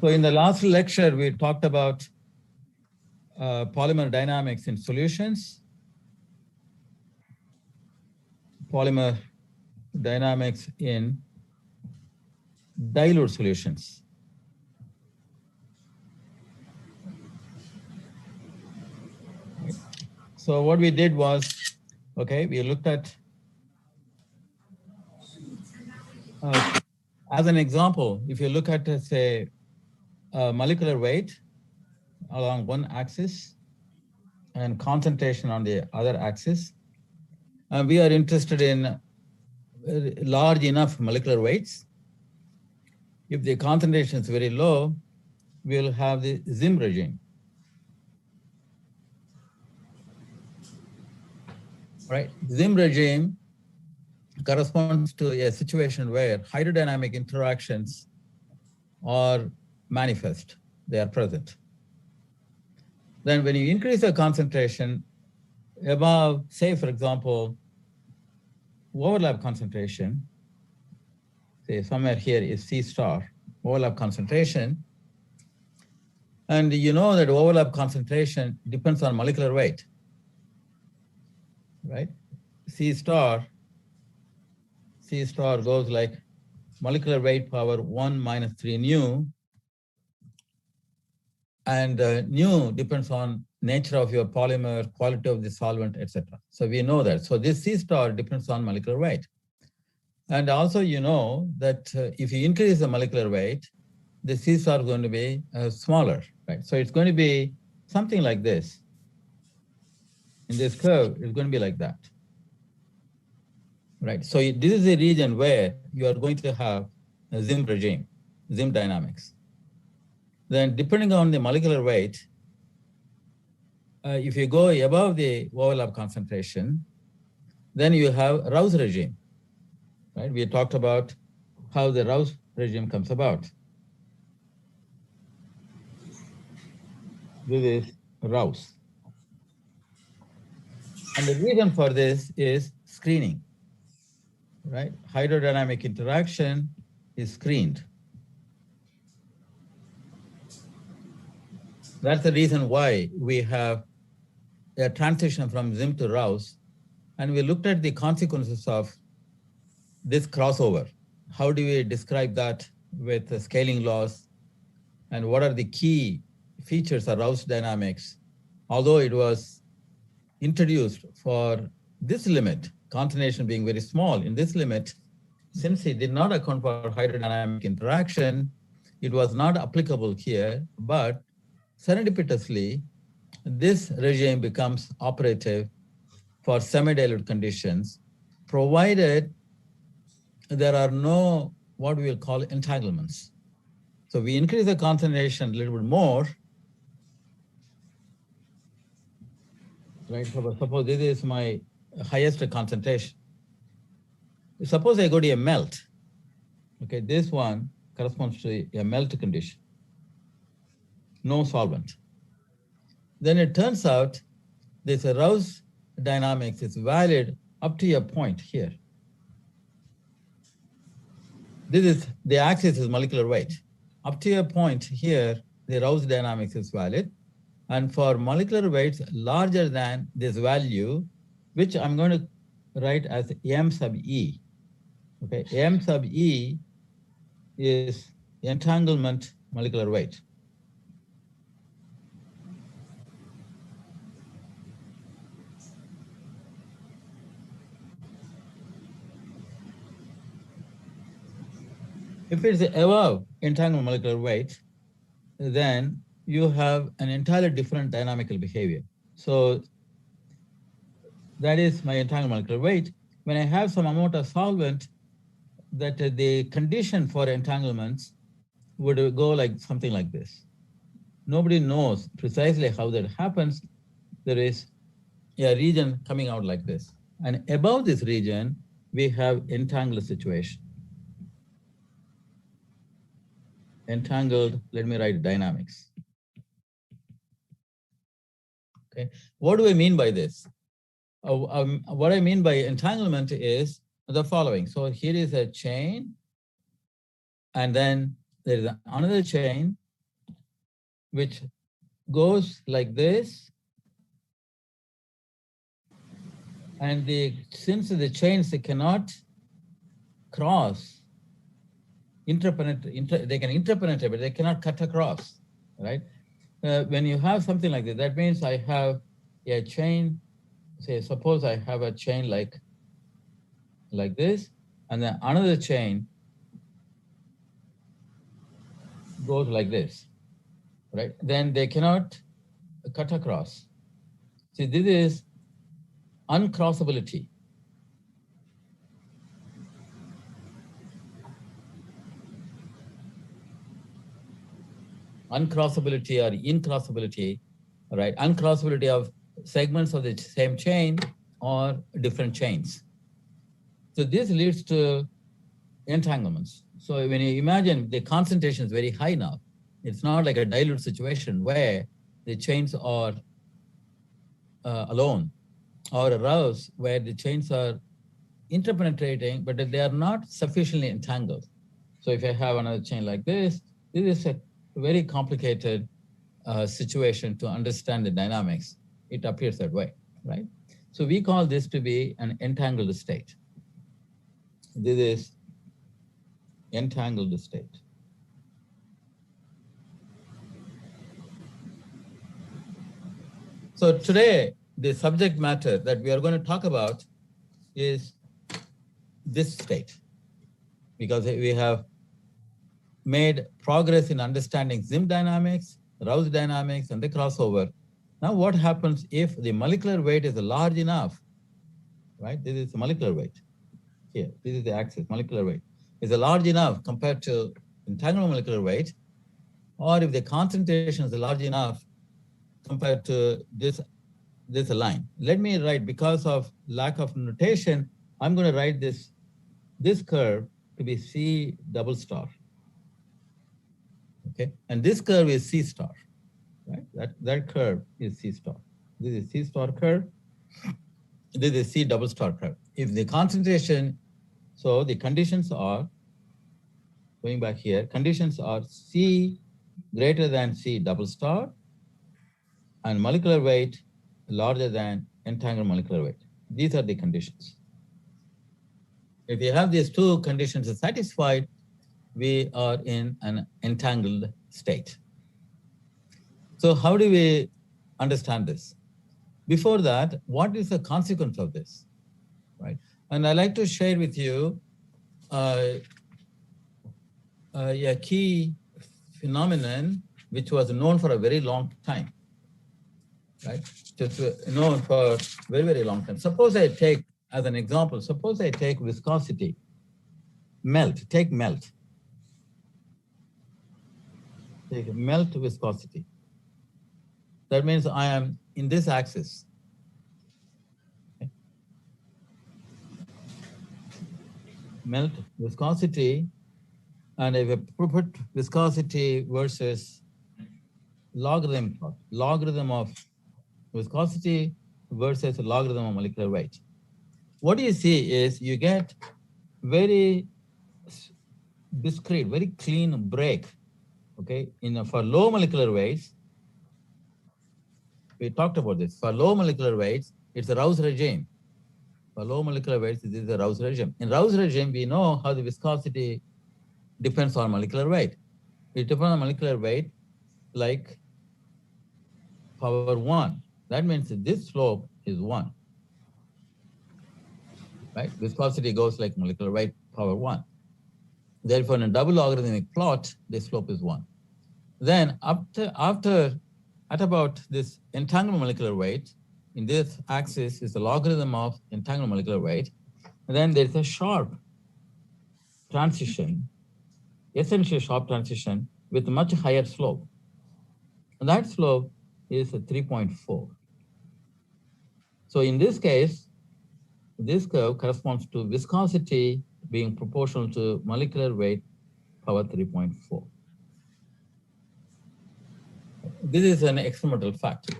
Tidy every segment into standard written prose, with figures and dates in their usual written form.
So in the last lecture, we talked about polymer dynamics in solutions, polymer dynamics in dilute solutions. So what we did was, okay, we looked at, as an example, if you look at, say, molecular weight along one axis and concentration on the other axis, we are interested in large enough molecular weights. If the concentration is very low, we'll have the ZIM regime. Right? ZIM regime corresponds to a situation where hydrodynamic interactions are manifest, they are present. Then when you increase the concentration above, say, for example, overlap concentration, say somewhere here is C star, overlap concentration, and you know that overlap concentration depends on molecular weight, right? C star goes like molecular weight power 1 minus 3 nu, and nu depends on nature of your polymer, quality of the solvent, etc. So we know that. So this C star depends on molecular weight. And also you know that if you increase the molecular weight, the C star is going to be smaller, right? So it's going to be something like this. In this curve, it's going to be like that. Right, so this is a region where you are going to have a ZIM regime, ZIM dynamics. Then depending on the molecular weight, if you go above the overlap concentration, then you have Rouse regime, right? We talked about how the Rouse regime comes about. This is Rouse. And the reason for this is screening, right? Hydrodynamic interaction is screened. That's the reason why we have a transition from ZIM to Rouse. And we looked at the consequences of this crossover. How do we describe that with the scaling laws? And what are the key features of Rouse dynamics? Although it was introduced for this limit, concentration being very small in this limit, since it did not account for hydrodynamic interaction, it was not applicable here, but serendipitously, this regime becomes operative for semi-dilute conditions, provided there are no what we will call entanglements. So we increase the concentration a little bit more, right? So suppose this is my highest concentration. Suppose I go to a melt. Okay, this one corresponds to a melt condition. No solvent. Then it turns out this Rouse dynamics is valid up to a point here. This is the axis is molecular weight. Up to a point here, the Rouse dynamics is valid. And for molecular weights larger than this value, which I'm going to write as M sub E. Okay, M sub E is entanglement molecular weight. If it's above entanglement molecular weight, then you have an entirely different dynamical behavior. So that is my entanglement molecular weight. When I have some amount of solvent, that the condition for entanglements would go like something like this. Nobody knows precisely how that happens. There is a region coming out like this. And above this region, we have entangled situation. Entangled, let me write dynamics. Okay, what do I mean by this? What I mean by entanglement is the following. So here is a chain, and then there is another chain, which goes like this, and since the chains they cannot cross, they can interpenetrate, but they cannot cut across, right? When you have something like this, that means I have a chain. Say, suppose I have a chain like this, and then another chain goes like this, right? Then they cannot cut across. See, this is uncrossability. Uncrossability or incrossability, right? Uncrossability of segments of the same chain or different chains. So this leads to entanglements. So when you imagine the concentration is very high now, it's not like a dilute situation where the chains are alone, or a rouse where the chains are interpenetrating, but they are not sufficiently entangled. So if I have another chain like this is a very complicated situation to understand the dynamics. It appears that way, right? So we call this to be an entangled state. This is entangled state. So today, the subject matter that we are going to talk about is this state, because we have made progress in understanding Zim dynamics, Rouse dynamics, and the crossover. Now, what happens if the molecular weight is large enough, right? This is the molecular weight. Here, this is the axis, molecular weight. Is large enough compared to entanglement molecular weight, or if the concentration is large enough compared to this line. Let me write, because of lack of notation, I'm going to write this curve to be C double star. Okay, and this curve is C star, right? That curve is C star. This is C star curve. This is C double star curve. If the concentration, so the conditions are, going back here, conditions are C greater than C double star and molecular weight larger than entangled molecular weight. These are the conditions. If you have these two conditions satisfied, we are in an entangled state. So how do we understand this? Before that, what is the consequence of this, right? And I'd like to share with you a key phenomenon which was known for a very long time, right? Just known for very, very long time. Suppose I take, as an example, suppose I take viscosity, take melt. Take melt viscosity. That means I am in this axis. Okay. Melt viscosity, and if I put viscosity versus logarithm plot, logarithm of viscosity versus logarithm of molecular weight. What you see is you get very discrete, very clean break. Okay, for low molecular weights, we talked about this. For low molecular weights, it's a Rouse regime. For low molecular weights, this is a Rouse regime. In Rouse regime, we know how the viscosity depends on molecular weight. It depends on molecular weight like power 1. That means that this slope is 1. Right? Viscosity goes like molecular weight power 1. Therefore, in a double logarithmic plot, the slope is 1. Then at about this entangled molecular weight, in this axis is the logarithm of entangled molecular weight. And then there's a sharp transition, essentially sharp transition with a much higher slope. And that slope is a 3.4. So in this case, this curve corresponds to viscosity being proportional to molecular weight power 3.4. This is an experimental fact.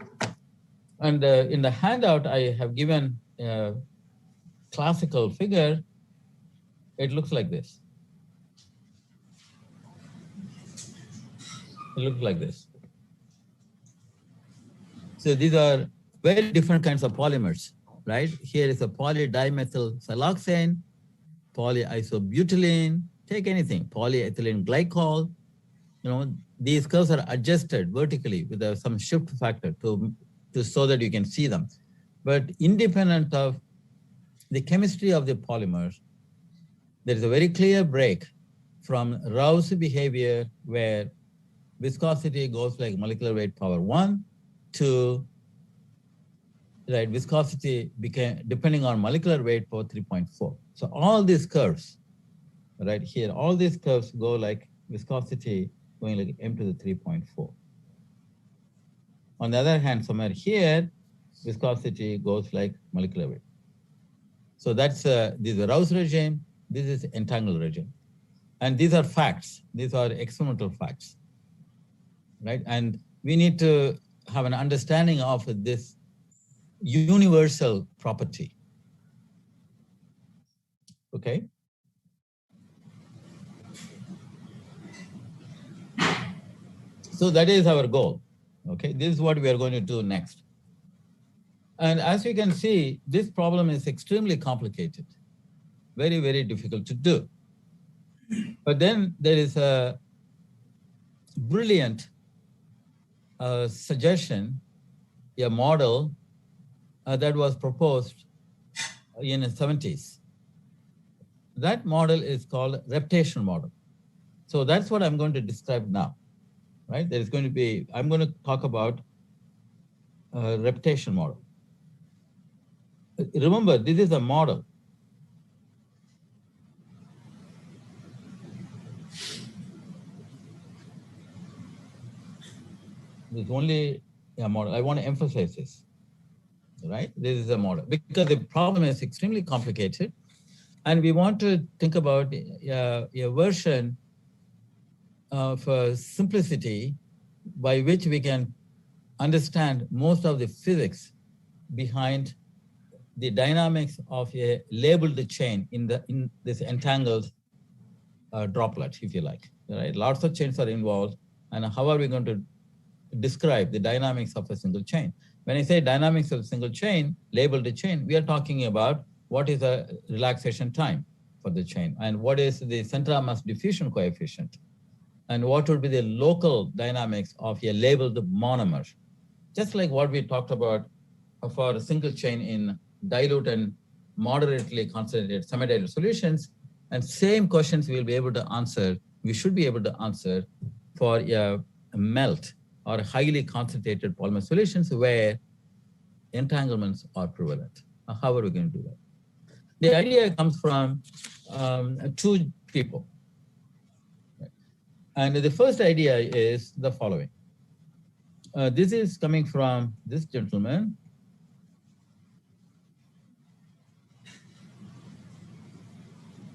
And in the handout, I have given a classical figure. It looks like this. It looks like this. So these are very different kinds of polymers, right? Here is a polydimethyl siloxane, polyisobutylene, take anything, polyethylene glycol. These curves are adjusted vertically with some shift factor to so that you can see them. But independent of the chemistry of the polymers, there is a very clear break from Rao's behavior where viscosity goes like molecular weight power 1 to, right, viscosity became depending on molecular weight power 3.4. So all these curves, right here, all these curves go like viscosity going like m to the 3.4. On the other hand, somewhere here, viscosity goes like molecular weight. So that's this is Rao's regime, this is entangled regime. And these are facts, these are experimental facts, right? And we need to have an understanding of this universal property, okay? So that is our goal, okay? This is what we are going to do next. And as you can see, this problem is extremely complicated, very, very difficult to do. But then there is a brilliant suggestion, a model that was proposed in the 70s. That model is called reptation model. So that's what I'm going to describe now, right? There is going to be, I'm going to talk about reptation model. Remember, this is a model. There's only a model. I want to emphasize this, right? This is a model because the problem is extremely complicated. And we want to think about a version of simplicity by which we can understand most of the physics behind the dynamics of a labeled chain in this entangled droplet, if you like. Right? Lots of chains are involved, and how are we going to describe the dynamics of a single chain? When I say dynamics of a single chain, labeled chain, we are talking about what is the relaxation time for the chain, and what is the center of mass diffusion coefficient, and what would be the local dynamics of a labeled monomer. Just like what we talked about for a single chain in dilute and moderately concentrated semi-dilute solutions, and same questions we'll be able to answer, we should be able to answer for a melt or highly concentrated polymer solutions where entanglements are prevalent. How are we going to do that? The idea comes from two people. And the first idea is the following. This is coming from this gentleman.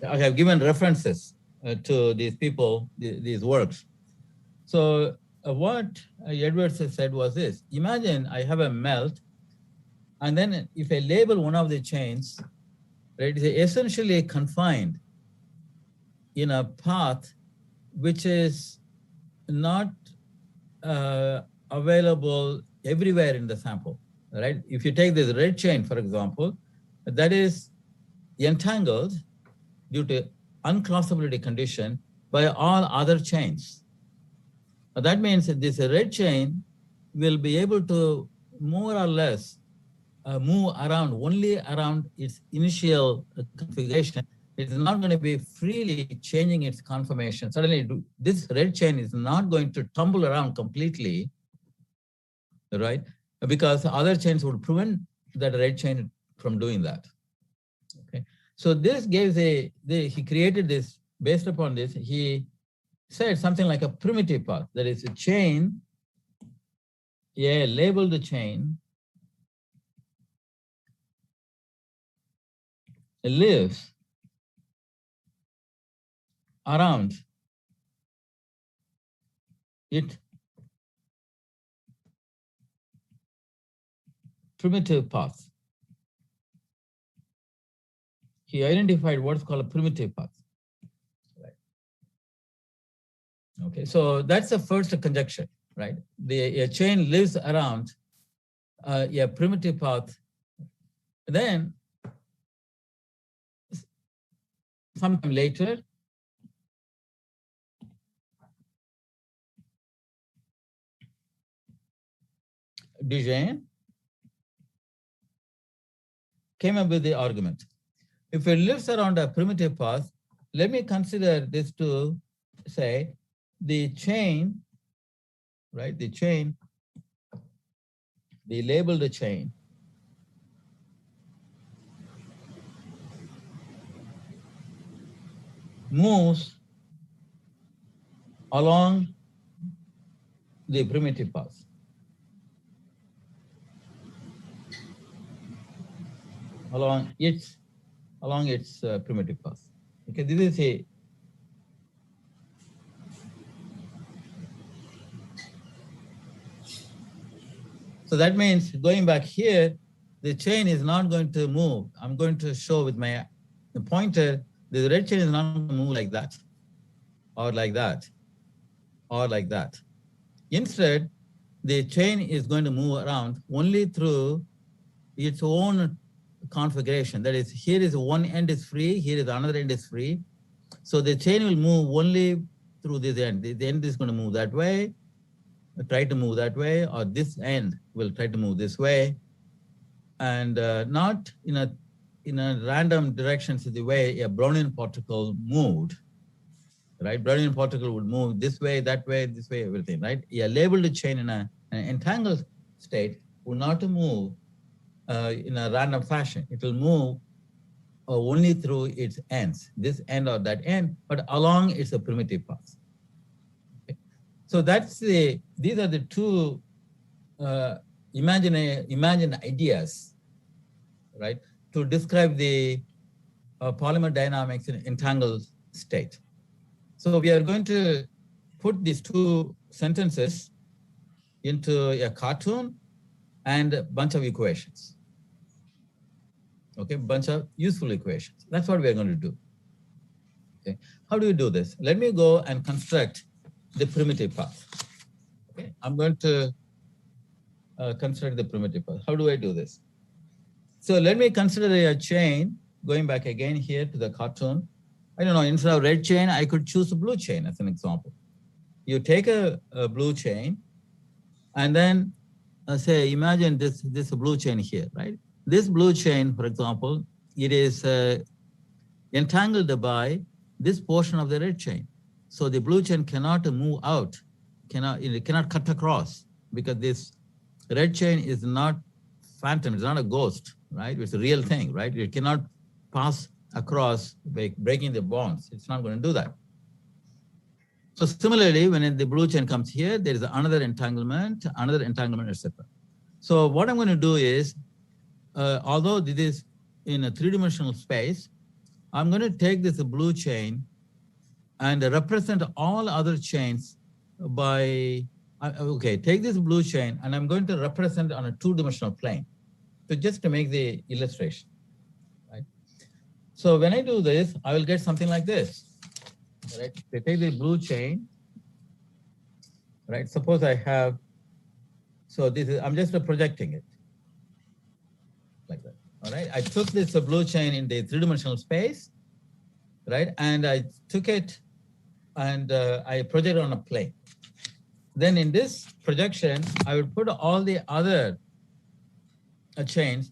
I have given references to these people, these works. So what Edwards said was this: imagine I have a melt, and then if I label one of the chains, right, it's essentially confined in a path which is not available everywhere in the sample, right? If you take this red chain, for example, that is entangled due to uncrossability condition by all other chains. That means that this red chain will be able to more or less move around only around its initial configuration. It's not going to be freely changing its conformation. Suddenly, this red chain is not going to tumble around completely, right? Because other chains would prevent that red chain from doing that. Okay. So this gives he created this, based upon this, he said something like a primitive path. That is a chain, labeled the chain, lives around it primitive path. He identified what's called a primitive path. Right. Okay, so that's the first conjecture, right? A chain lives around a primitive path. Then, sometime later, Doi came up with the argument. If it lives around a primitive path, let me consider this to say the chain, right? The chain, the labeled chain, moves along the primitive path. Along its primitive path. Okay, this is a so that means going back here, the chain is not going to move. I'm going to show with my pointer, the red chain is not going to move like that, or like that, or like that. Instead, the chain is going to move around only through its own configuration. That is, here is one end is free, here is another end is free. So the chain will move only through this end. The end is going to move that way, try to move that way, or this end will try to move this way, and not in a random directions the way a Brownian particle moved, right? Brownian particle would move this way, this way, everything, right? A labeled chain in an entangled state will not move in a random fashion. It will move only through its ends, this end or that end, but along its a primitive path. Okay. So these are the two imagined ideas, right, to describe the polymer dynamics in entangled state. So we are going to put these two sentences into a cartoon and a bunch of equations. Okay, bunch of useful equations. That's what we are going to do. Okay, how do we do this? Let me go and construct the primitive path. Okay, I'm going to construct the primitive path. How do I do this? So let me consider a chain, going back again here to the cartoon. I don't know, instead of red chain, I could choose a blue chain as an example. You take a blue chain, and then say, imagine this blue chain here, right? This blue chain, for example, it is entangled by this portion of the red chain. So the blue chain cannot move out, it cannot cut across, because this red chain is not phantom, it's not a ghost, right? It's a real thing, right? It cannot pass across by breaking the bonds. It's not going to do that. So similarly, when the blue chain comes here, there is another entanglement, etc. So what I'm going to do is, although this is in a three-dimensional space, I'm going to take this blue chain and represent all other chains by, okay, take this blue chain and I'm going to represent on a two-dimensional plane. So just to make the illustration, right? So when I do this, I will get something like this, right? They take the blue chain, right? Suppose I have, so this is, I'm just projecting it like that, all right? I took this blue chain in the three-dimensional space, right? And I took it and I project it on a plane. Then in this projection, I would put all the other chains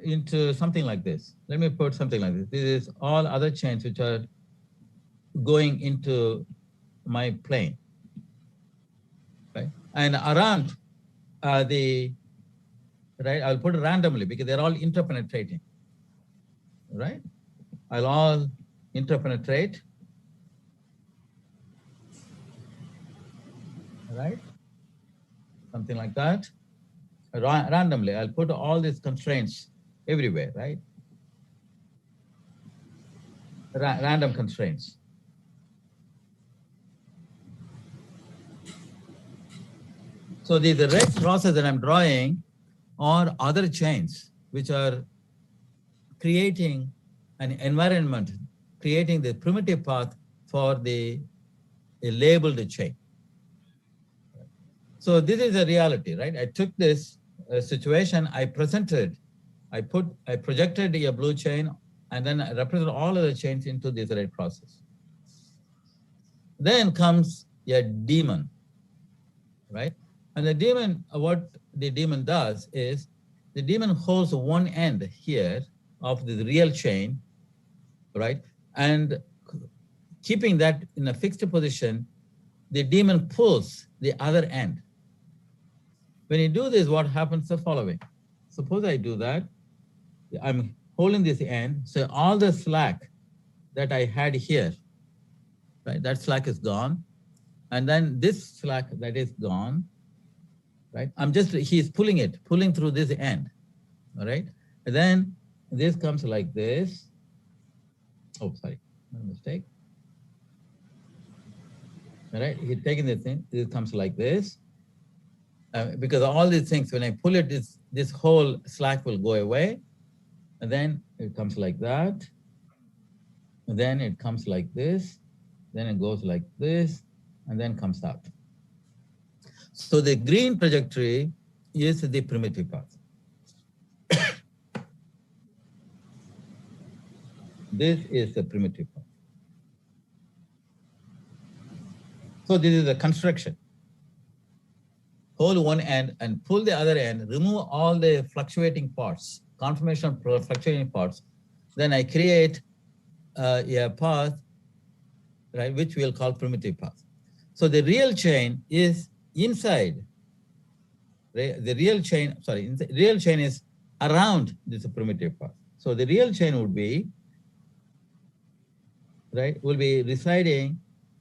into something like this. Let me put something like this. This is all other chains which are going into my plane, right? And around right, I'll put it randomly because they're all interpenetrating, right? I'll all interpenetrate, right? Something like that. Randomly, I'll put all these constraints everywhere, right? Random constraints. So the red crosses that I'm drawing are other chains which are creating an environment, creating the primitive path for the labeled chain. So this is a reality, right? I took this situation, I projected a blue chain and then I represented all of the chains into this red process. Then comes a daemon, right? And the daemon, what the daemon does is the daemon holds one end here of the real chain, right? And keeping that in a fixed position, the daemon pulls the other end. When you do this, what happens the following. Suppose I do that. I'm holding this end, so all the slack that I had here, right, that slack is gone. And then this slack that is gone, right? He's pulling through this end, all right? And then this comes like this. Oh, sorry, my mistake. All right, he's taking this thing, this comes like this. Because all these things, when I pull it, this whole slack will go away. And then it comes like that. And then it comes like this. Then it goes like this, and then comes out. So the green trajectory is the primitive path. This is the primitive path. So this is the construction. Hold one end and pull the other end, remove all the fluctuating parts, conformation of fluctuating parts. Then I create a path, right, which we'll call primitive path. So the real chain is inside. The real chain is around this primitive path. So the real chain would be, right, will be residing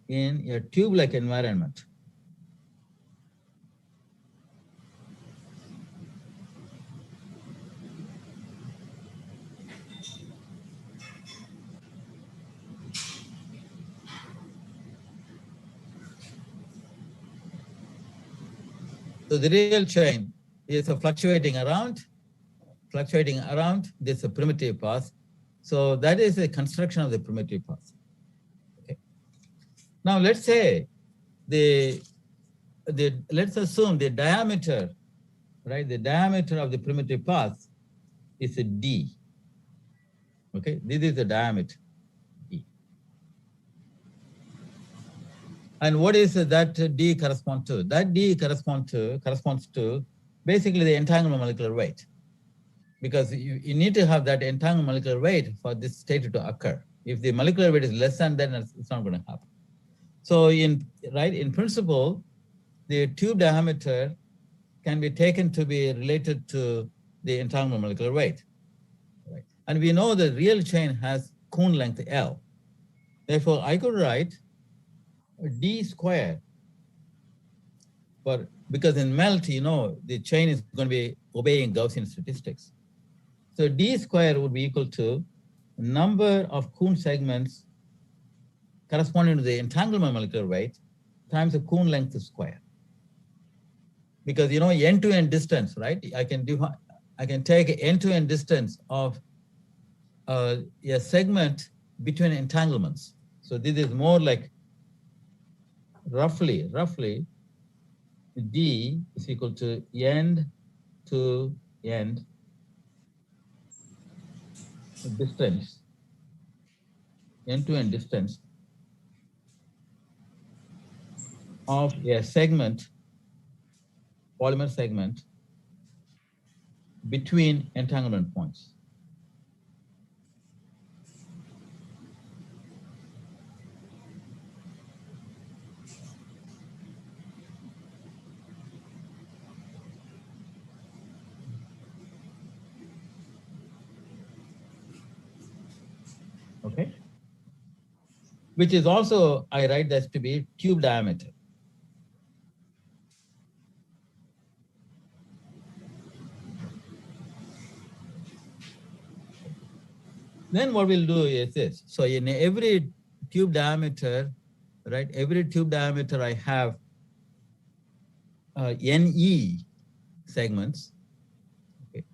in a tube-like environment. So the real chain is fluctuating around this primitive path. So that is a construction of the primitive path. Okay. Now let's say let's assume the diameter, right? The diameter of the primitive path is a D. Okay, this is the diameter D. And what is that D correspond to? That D corresponds to basically the entanglement molecular weight. Because you need to have that entanglement molecular weight for this state to occur. If the molecular weight is less than that, it's not going to happen. So in principle, the tube diameter can be taken to be related to the entanglement molecular weight. Right? And we know the real chain has cone length L. Therefore, I could write D squared. But because in melt, the chain is going to be obeying Gaussian statistics. So D squared would be equal to number of cone segments corresponding to the entanglement molecular weight times the cone length square. Because end-to-end distance, right? I can take end-to-end distance of a segment between entanglements. So this is more like roughly D is equal to end to end distance, end-to-end distance of a segment, polymer segment between entanglement points. Okay, which is also, I write that to be tube diameter. Then what we'll do is this. So in every tube diameter, right, every tube diameter I have NE segments, okay,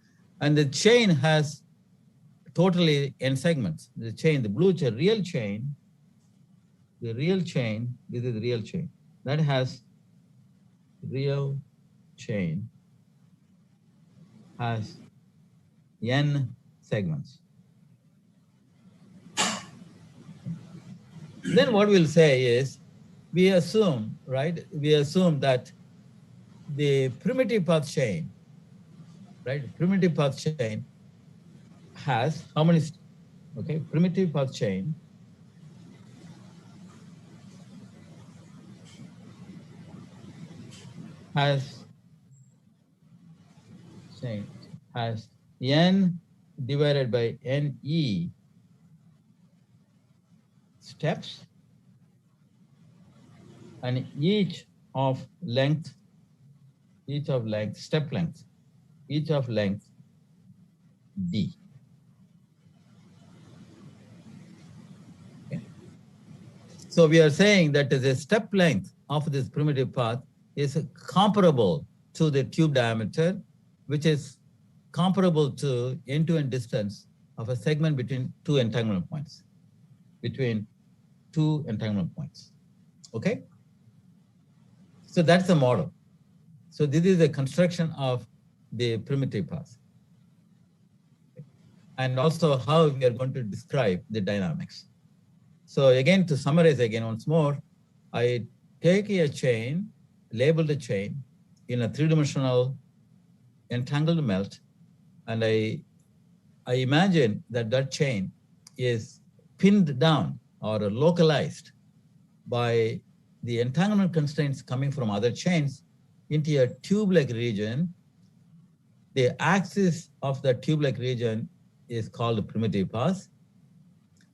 and the chain has totally N segments. The chain, the blue chain, real chain, this is the real chain. That has real chain has n segments. Then what we'll say is, we assume, right? We assume that the primitive path chain, right? Primitive path chain has how many, okay? Primitive path chain has n divided by ne steps, and each of length, step length, each of length d. Okay. So we are saying that the step length of this primitive path is comparable to the tube diameter, which is comparable to end-to-end distance of a segment between two entanglement points. Okay? So that's the model. So this is a construction of the primitive path. And also how we are going to describe the dynamics. So again, to summarize again once more, I take a chain, label the chain in a three-dimensional entangled melt, and I imagine that that chain is pinned down or localized by the entanglement constraints coming from other chains into a tube-like region. The axis of the tube-like region is called the primitive path.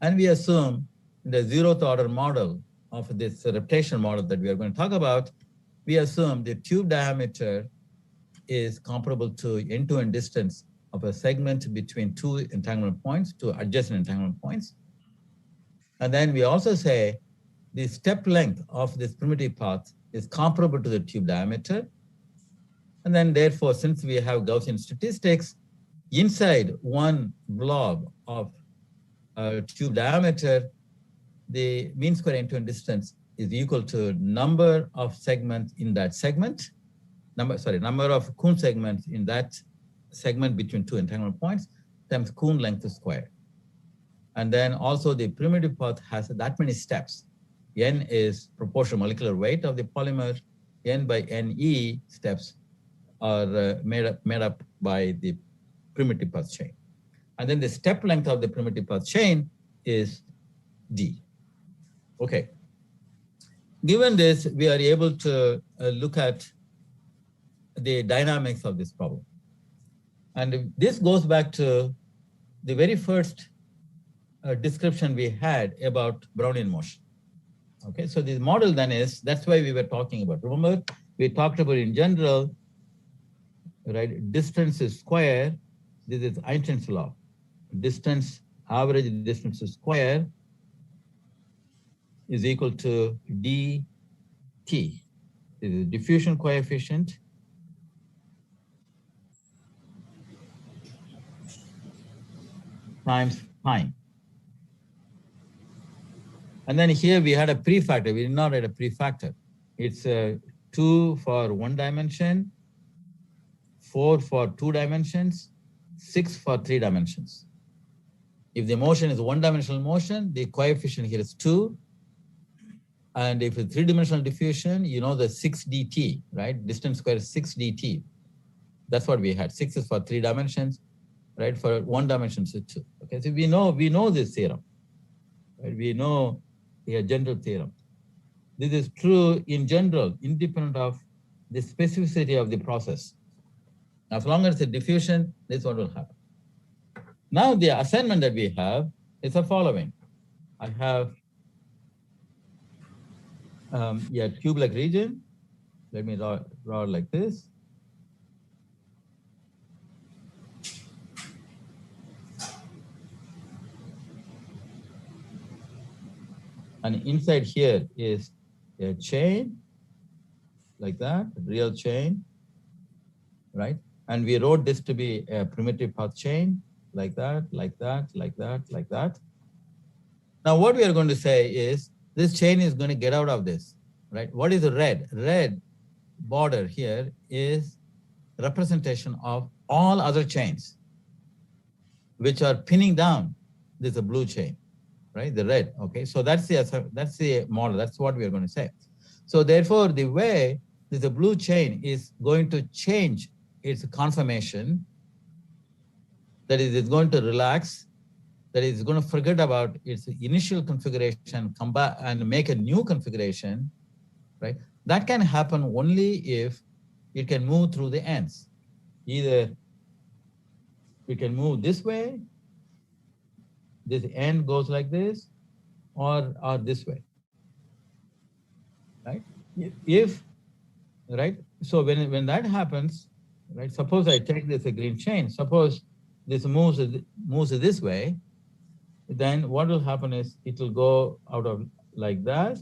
And we assume in the zeroth order model of this reptation model that we are going to talk about, we assume the tube diameter is comparable to end-to-end distance of a segment between two entanglement points, two adjacent entanglement points. And then we also say the step length of this primitive path is comparable to the tube diameter. And then therefore, since we have Gaussian statistics, inside one blob of tube diameter, the mean square end-to-end distance is equal to number of segments in that segment, number of Kuhn segments in that segment between two entanglement points times Kuhn length squared. And then also the primitive path has that many steps. N is proportional molecular weight of the polymer. N by Ne steps are made up by the primitive path chain. And then the step length of the primitive path chain is D. Okay. Given this, we are able to look at the dynamics of this problem. And this goes back to the very first description we had about Brownian motion. Okay, so the model then is, that's why we were talking about. Remember, we talked about in general, right? Distance is square. This is Einstein's law. Distance, average distance square is equal to dt. This is diffusion coefficient times time. And then here we had a prefactor. We did not write a prefactor. It's 2 for 1 dimension, 4 for 2 dimensions, 6 for 3 dimensions. If the motion is 1-dimensional motion, the coefficient here is 2. And if it's 3-dimensional diffusion, you know the 6 dt, right? Distance square is 6 dt. That's what we had. 6 is for 3 dimensions, right? For 1 dimension, it's 2. Okay, so we know this theorem, right? We know the general theorem. This is true in general, independent of the specificity of the process. As long as it's a diffusion, this one will happen. Now the assignment that we have is the following. I have tube-like region. Let me draw it like this. And inside here is a chain, like that, real chain, right? And we wrote this to be a primitive path chain, like that, like that, like that, like that. Now what we are going to say is, this chain is going to get out of this, right? What is the red? Red border here is representation of all other chains, which are pinning down this blue chain, right? The red, okay? So that's the model. That's what we are going to say. So therefore, the way this blue chain is going to change its conformation, that is, it's going to relax, that is going to forget about its initial configuration, come back and make a new configuration, right? That can happen only if it can move through the ends. Either it can move this way, this end goes like this, or this way, right? If, right? So when that happens, right? Suppose I take this a green chain. Suppose this moves this way, then what will happen is it will go out of like that,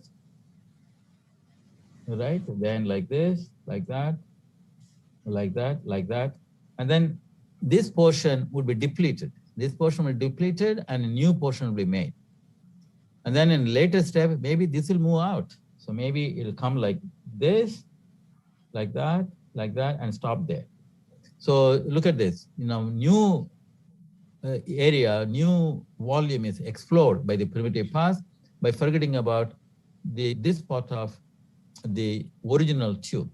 right? Then like this, like that, like that, like that. And then this portion would be depleted. This portion will be depleted and a new portion will be made. And then in later step, maybe this will move out. So maybe it'll come like this, like that, and stop there. So look at this, new area, new volume is explored by the primitive past by forgetting about this part of the original tube.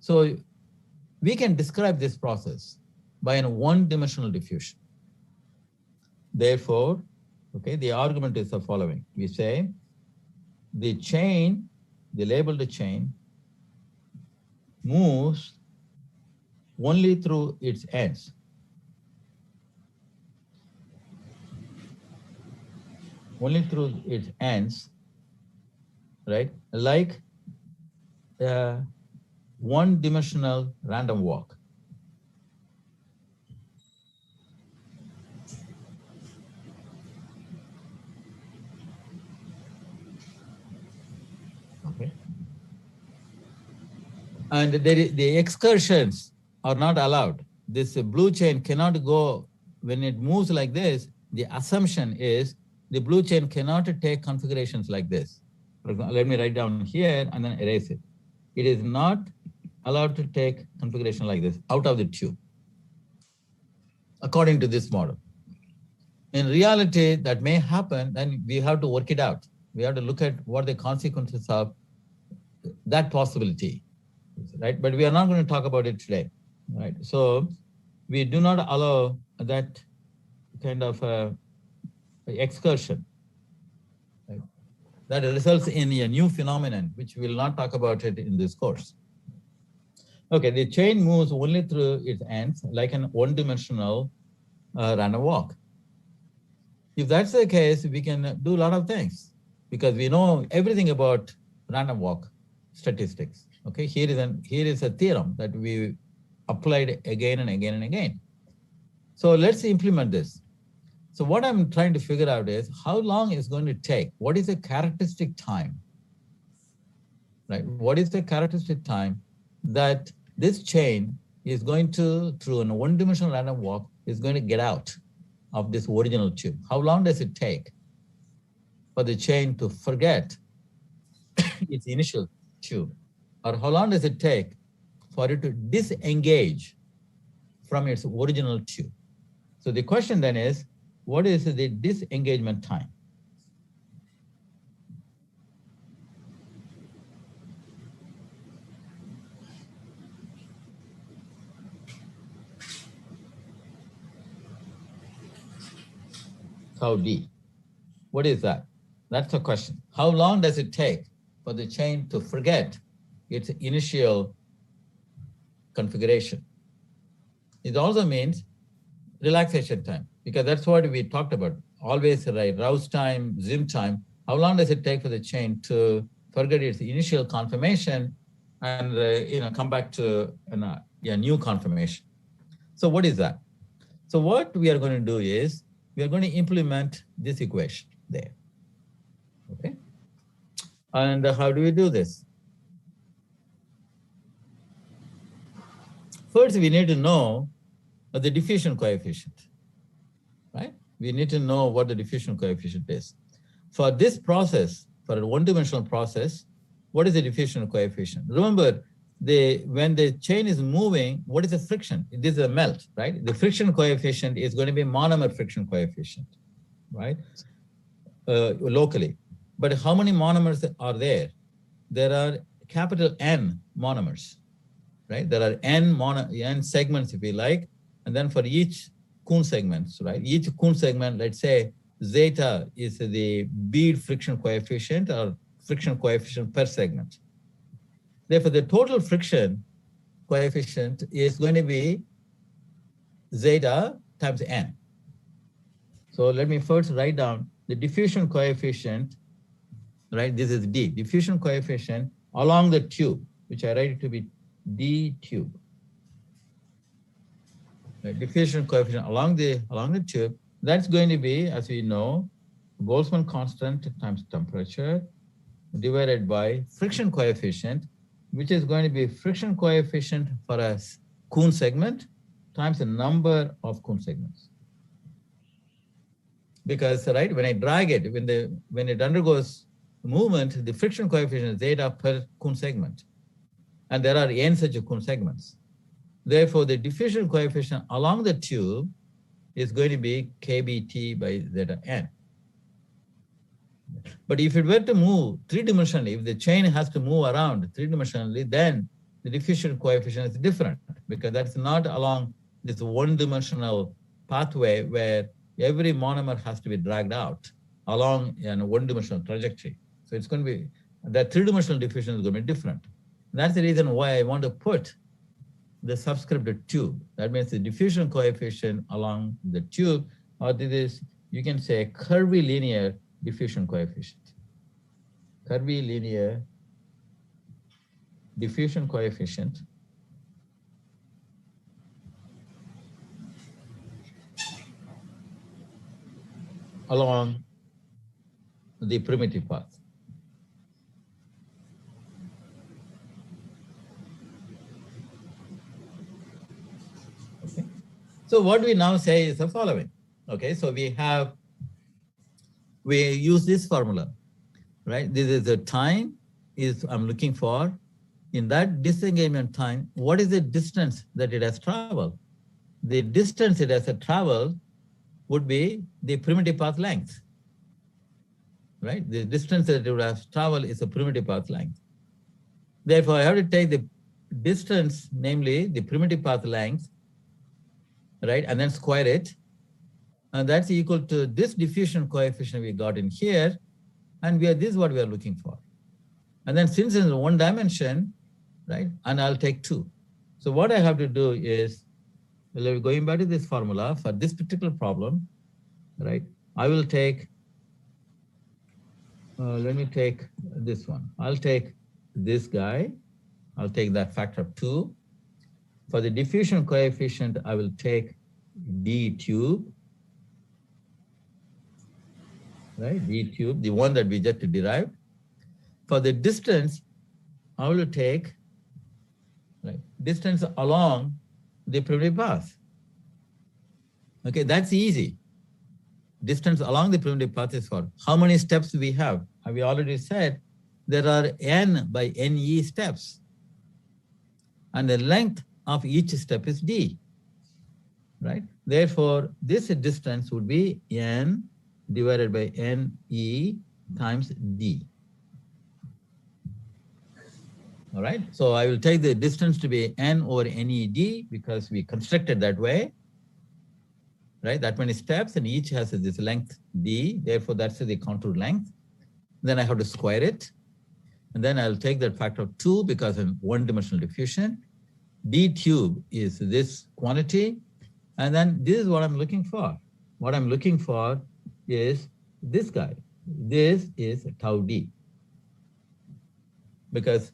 So we can describe this process by a one-dimensional diffusion. Therefore, okay, the argument is the following. We say the chain, the labeled chain, moves only through its ends. Only through its ends, right? Like a one-dimensional random walk. Okay. And the excursions are not allowed. This blue chain cannot go, when it moves like this, the assumption is the blue chain cannot take configurations like this. For example, let me write down here and then erase it. It is not allowed to take configuration like this out of the tube, according to this model. In reality, that may happen, then we have to work it out. We have to look at what the consequences of that possibility, right? But we are not going to talk about it today, right? So we do not allow that kind of excursion, right? That results in a new phenomenon, which we will not talk about it in this course. Okay, the chain moves only through its ends like an one-dimensional random walk. If that's the case, we can do a lot of things because we know everything about random walk statistics. Okay, here is a theorem that we applied again and again and again. So let's implement this. So what I'm trying to figure out is how long it's going to take. What is the characteristic time, right? What is the characteristic time that this chain is going to, through a one-dimensional random walk, is going to get out of this original tube? How long does it take for the chain to forget its initial tube? Or how long does it take for it to disengage from its original tube? So the question then is, what is the disengagement time? Tau D. What is that? That's the question. How long does it take for the chain to forget its initial configuration? It also means relaxation time, because that's what we talked about. Always, right? Rouse time, zoom time. How long does it take for the chain to forget its initial conformation and come back to a new conformation? So what is that? So what we are going to do is we are going to implement this equation there. Okay. And how do we do this? First, we need to know the diffusion coefficient, right? We need to know what the diffusion coefficient is. For this process, for a one-dimensional process, what is the diffusion coefficient? Remember, when the chain is moving, what is the friction? This is a melt, right? The friction coefficient is going to be monomer friction coefficient, right? Locally. But how many monomers are there? There are capital N monomers, right? There are N segments, if you like, and then for each Kuhn segments, right? Each Kuhn segment, let's say zeta is the bead friction coefficient or friction coefficient per segment. Therefore, the total friction coefficient is going to be zeta times N. So let me first write down the diffusion coefficient, right? This is D, diffusion coefficient along the tube, which I write it to be D tube. Right? Diffusion coefficient along the tube, that's going to be, as we know, Boltzmann constant times temperature divided by friction coefficient, which is going to be friction coefficient for a Kuhn segment times the number of Kuhn segments. Because, right, when I drag it, when it undergoes movement, the friction coefficient is zeta per Kuhn segment. And there are n such Kuhn segments. Therefore, the diffusion coefficient along the tube is going to be kBt by zeta n. But if it were to move three-dimensionally, if the chain has to move around three-dimensionally, then the diffusion coefficient is different because that's not along this one-dimensional pathway where every monomer has to be dragged out along a one-dimensional trajectory. So it's going to be, that three-dimensional diffusion is going to be different. That's the reason why I want to put the subscript tube. That means the diffusion coefficient along the tube, or this is, you can say, curvilinear diffusion coefficient. Curvilinear diffusion coefficient along the primitive path. Okay. So what we now say is the following. Okay, so we use this formula, right? This is the time I'm looking for. In that disengagement time, what is the distance that it has traveled? The distance it has traveled would be the primitive path length, right? The distance that it would have traveled is a primitive path length. Therefore, I have to take the distance, namely the primitive path length, right? And then square it. And that's equal to this diffusion coefficient we got in here. And this is what we are looking for. And then since it's one dimension, right? And I'll take 2. So what I have to do is, going back to this formula for this particular problem, right? I will take, let me take this one. I'll take this guy. I'll take that factor of 2. For the diffusion coefficient, I will take D tube, right? D tube, the one that we just derived. For the distance, I will take, right, distance along the primitive path. Okay, that's easy. Distance along the primitive path is for how many steps we have. We already said there are n by ne steps. And the length of each step is d, right? Therefore, this distance would be n divided by ne times d. All right, so I will take the distance to be n over ned because we constructed that way, right? That many steps, and each has this length d. Therefore, that's the contour length. Then I have to square it. And then I'll take that factor of 2 because in one-dimensional diffusion. D tube is this quantity. And then this is what I'm looking for. What I'm looking for is this guy. This is tau d. Because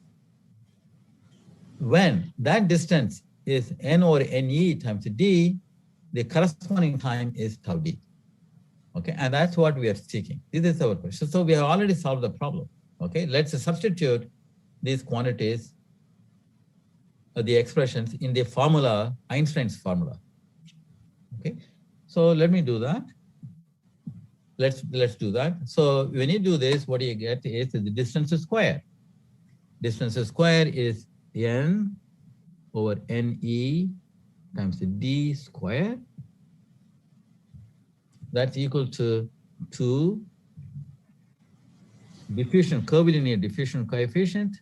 when that distance is n over ne times d, the corresponding time is tau d. Okay, and that's what we are seeking. This is our question. So we have already solved the problem. Okay, let's substitute these quantities, the expressions in the formula, Einstein's formula. Okay, so let me do that. Let's do that. So when you do this, what you get is the distance square. Distance square is N over NE times D square. That's equal to 2 diffusion, curvilinear diffusion coefficient,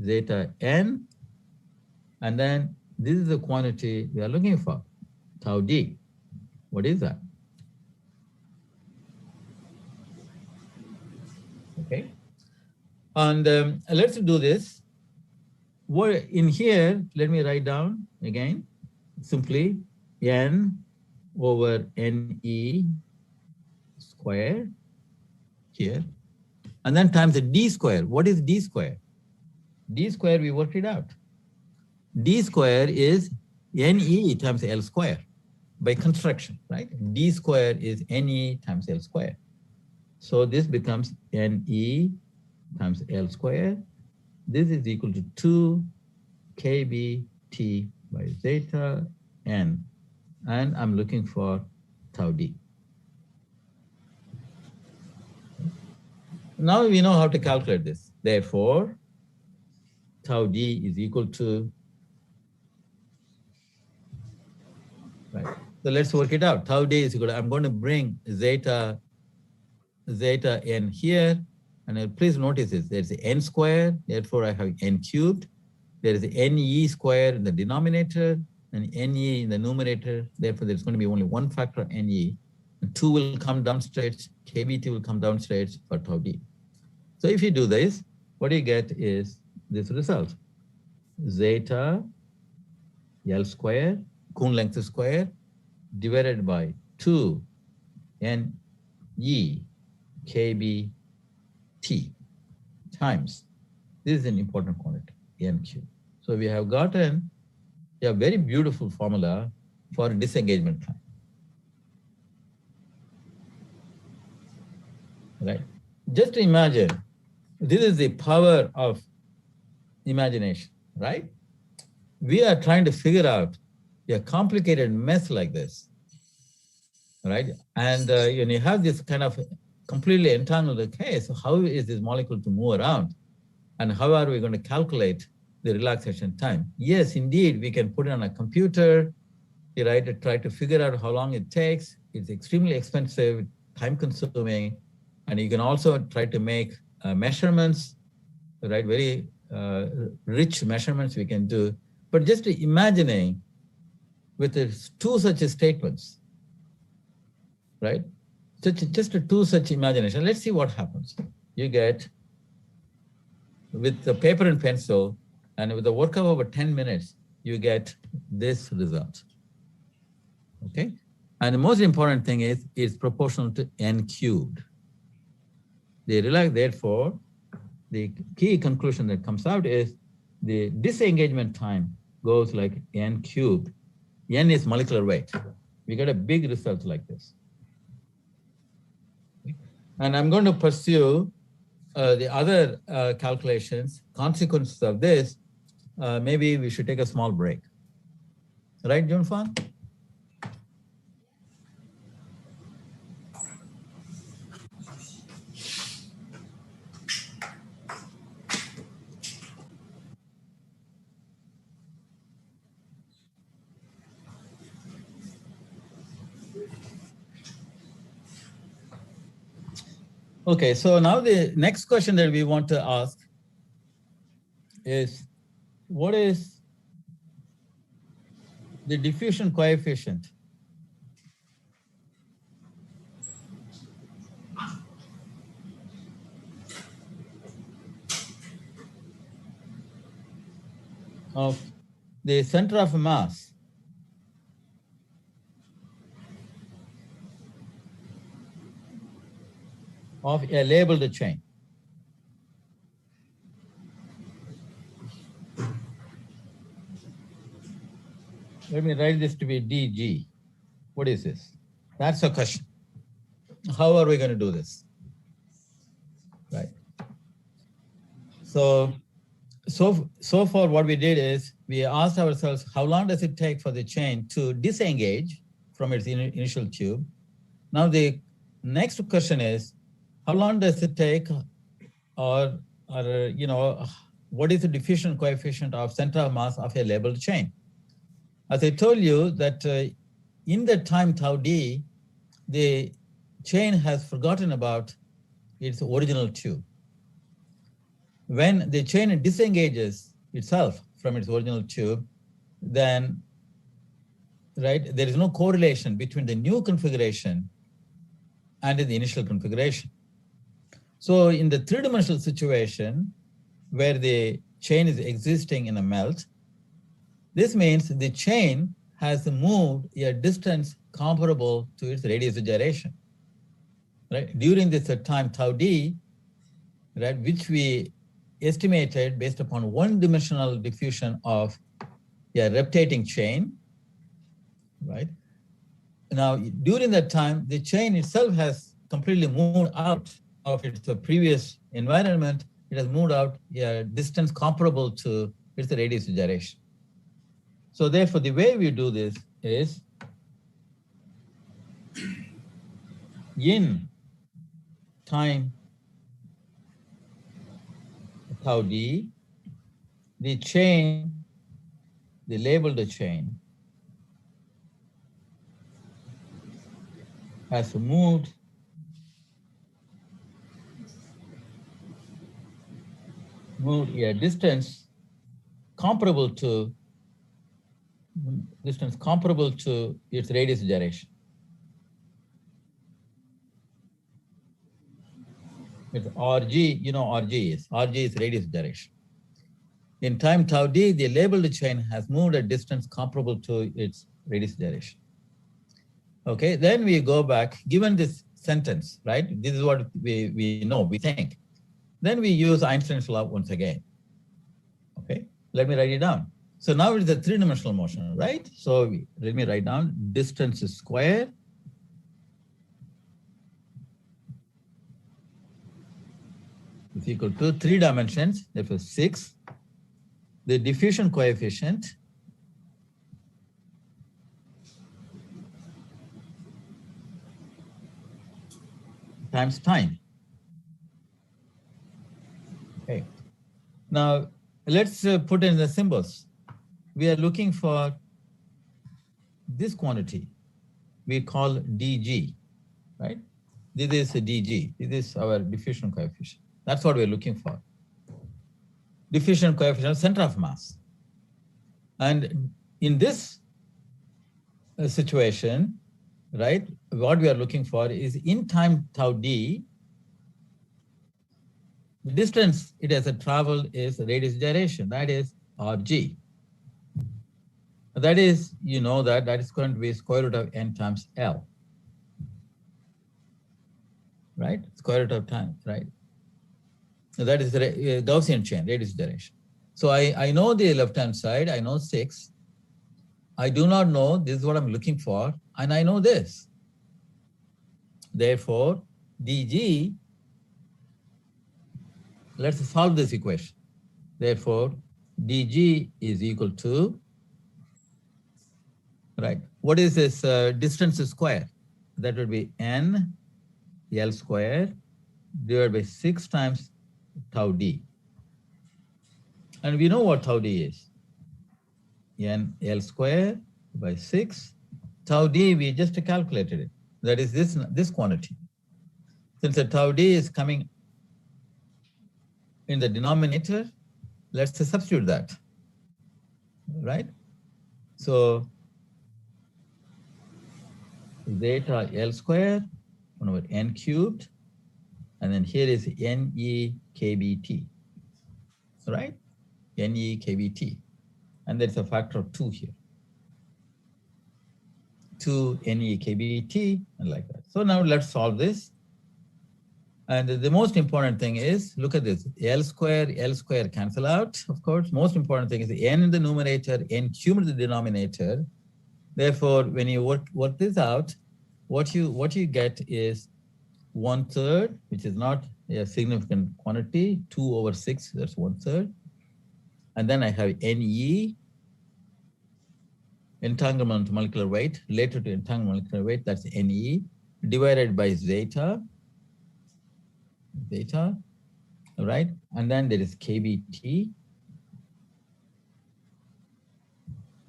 zeta N. And then this is the quantity we are looking for, tau D. What is that? Okay. And let's do this. What in here, let me write down again, simply N over NE square here. And then times the D square. What is D square? D square, we worked it out. D square is NE times L square by construction, right? D square is NE times L square. So this becomes NE times L square. This is equal to 2 kBT by zeta N. And I'm looking for tau D. Now we know how to calculate this. Therefore, tau D is equal to, right. So let's work it out. Tau D is equal to, I'm going to bring zeta N here. And please notice this, there's N square, therefore I have N cubed. There is NE square in the denominator and NE in the numerator. Therefore, there's going to be only one factor NE. And 2 will come downstairs, kBT will come downstairs for tau D. So if you do this, what you get is this result. Zeta L square, Kuhn length square, divided by 2 NE kBT times, this is an important quantity, N cube. So we have gotten a very beautiful formula for disengagement time. Right? Just imagine, this is the power of imagination, right? We are trying to figure out a complicated mess like this, right? And you have this kind of completely entangled case. So how is this molecule to move around? And how are we going to calculate the relaxation time? Yes, indeed, we can put it on a computer, right, to try to figure out how long it takes. It's extremely expensive, time consuming, and you can also try to make measurements, right, very rich measurements we can do. But just imagining with two such statements, right? Just two such imagination. Let's see what happens. You get, with the paper and pencil, and with the work of over 10 minutes, you get this result. Okay? And the most important thing is it's proportional to N cubed. Therefore, the key conclusion that comes out is the disengagement time goes like N cubed. N is molecular weight. We get a big result like this. And I'm going to pursue the other calculations, consequences of this. Maybe we should take a small break. Right, Junfan? Okay, so now the next question that we want to ask is, what is the diffusion coefficient of the center of mass of a labeled chain? Let me write this to be DG. What is this? That's a question. How are we going to do this? Right. So far what we did is we asked ourselves, how long does it take for the chain to disengage from its initial tube? Now the next question is, how long does it take, or what is the diffusion coefficient of center of mass of a labeled chain? As I told you that in the time tau d, the chain has forgotten about its original tube. When the chain disengages itself from its original tube, then right, there is no correlation between the new configuration and the initial configuration. So in the three-dimensional situation where the chain is existing in a melt, this means the chain has moved a distance comparable to its radius of gyration. Right? During this time tau d, right, which we estimated based upon one-dimensional diffusion of a reptating chain, right? Now, during that time, the chain itself has completely moved out of its previous environment. It has moved out a distance comparable to its radius of gyration. So therefore, the way we do this is in time tau d, the chain, the labeled chain, has moved a distance comparable to its radius of gyration. It's RG, you know RG is radius of gyration. In time tau d, the labeled chain has moved a distance comparable to its radius of gyration. Okay, then we go back, given this sentence, right? This is what we know, we think. Then we use Einstein's law once again. Okay, let me write it down. So now it's a three-dimensional motion, right? So let me write down distance square is equal to 3 dimensions, therefore 6. The diffusion coefficient times time. Okay. Now let's put in the symbols. We are looking for this quantity we call dg, right? This is a dg. This is our diffusion coefficient. That's what we're looking for. Diffusion coefficient, center of mass. And in this situation, right, what we are looking for is in time tau d, the distance it has traveled is radius gyration, that is Rg. That is, you know that is going to be square root of n times L. Right? Square root of time, right? So that is the Gaussian chain, radius gyration. So I know the left-hand side, I know 6. I do not know, this is what I'm looking for, and I know this. Therefore, dg, let's solve this equation. Therefore, dg is equal to, right, what is this distance square? That would be n L square divided by 6 times tau d. And we know what tau d is. N L square by 6. Tau d, we just calculated it. That is this quantity. Since the tau d is coming in the denominator, let's substitute that, right? So zeta L square 1 over n cubed, and then here is NE kBT, right? NE kBT, and there's a factor of 2 here. 2 NE kBT, and like that. So now let's solve this. And the most important thing is, look at this, L square cancel out, of course. Most important thing is the n in the numerator, n cubed in the denominator. Therefore, when you work this out, what you get is 1/3, which is not a significant quantity, 2 over 6, that's 1/3. And then I have NE, entanglement molecular weight, related to entanglement molecular weight, that's NE, divided by zeta, right? And then there is kBT,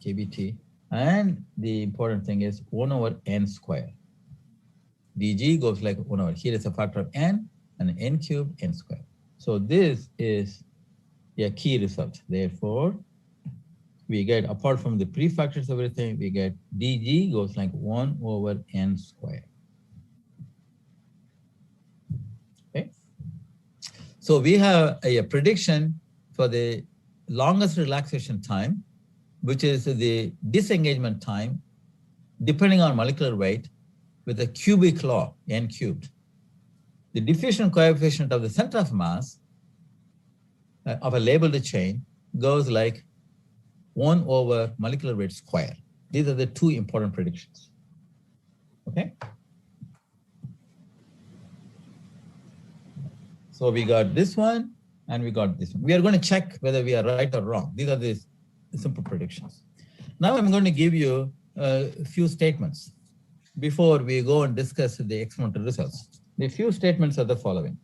kBt. And the important thing is 1 over n square. dg goes like 1 over. Here is a factor of n, and n cubed n square. So this is a key result. Therefore, we get, apart from the prefactors of everything, we get dg goes like 1 over n square. Okay. So we have a prediction for the longest relaxation time, which is the disengagement time, depending on molecular weight, with a cubic law, n cubed. The diffusion coefficient of the center of mass of a labeled chain goes like 1 over molecular weight square. These are the two important predictions. Okay. So we got this one and we got this one. We are going to check whether we are right or wrong. These are the simple predictions. Now I'm going to give you a few statements before we go and discuss the experimental results. The few statements are the following.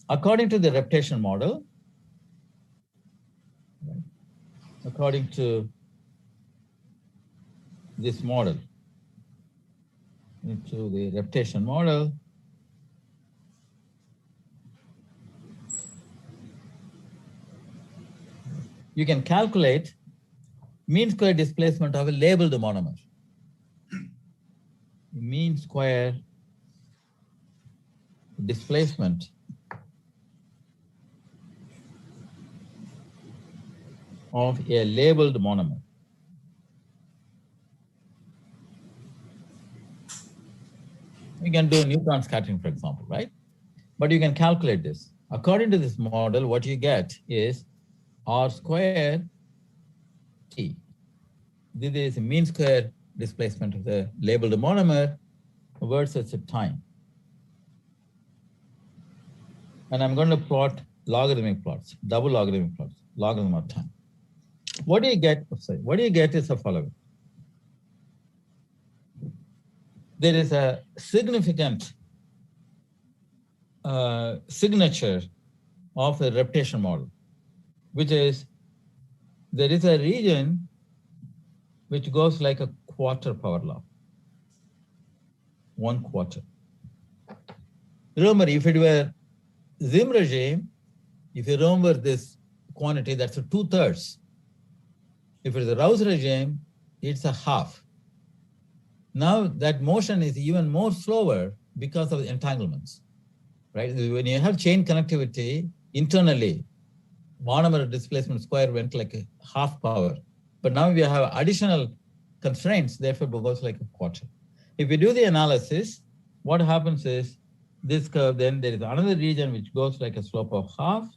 According to the reptation model, according to this model, into the reptation model, you can calculate mean square displacement of a labeled monomer. Mean square displacement of a labeled monomer. You can do neutron scattering, for example, right? But you can calculate this. According to this model, what you get is r square t. This is mean square displacement of the labeled monomer versus the time. And I'm going to plot logarithmic plots, double logarithmic plots, logarithm of time. What do you get? Sorry, what do you get is the following. There is a significant signature of the reptation model, which is there is a region which goes like a quarter power law, 1/4. Remember, if it were Zim regime, if you remember this quantity, that's a 2/3. If it's a Rouse regime, it's a half. Now that motion is even more slower because of the entanglements, right? When you have chain connectivity internally, monomer displacement square went like a half power. But now we have additional constraints, therefore it goes like a quarter. If we do the analysis, what happens is this curve, then there is another region which goes like a slope of half,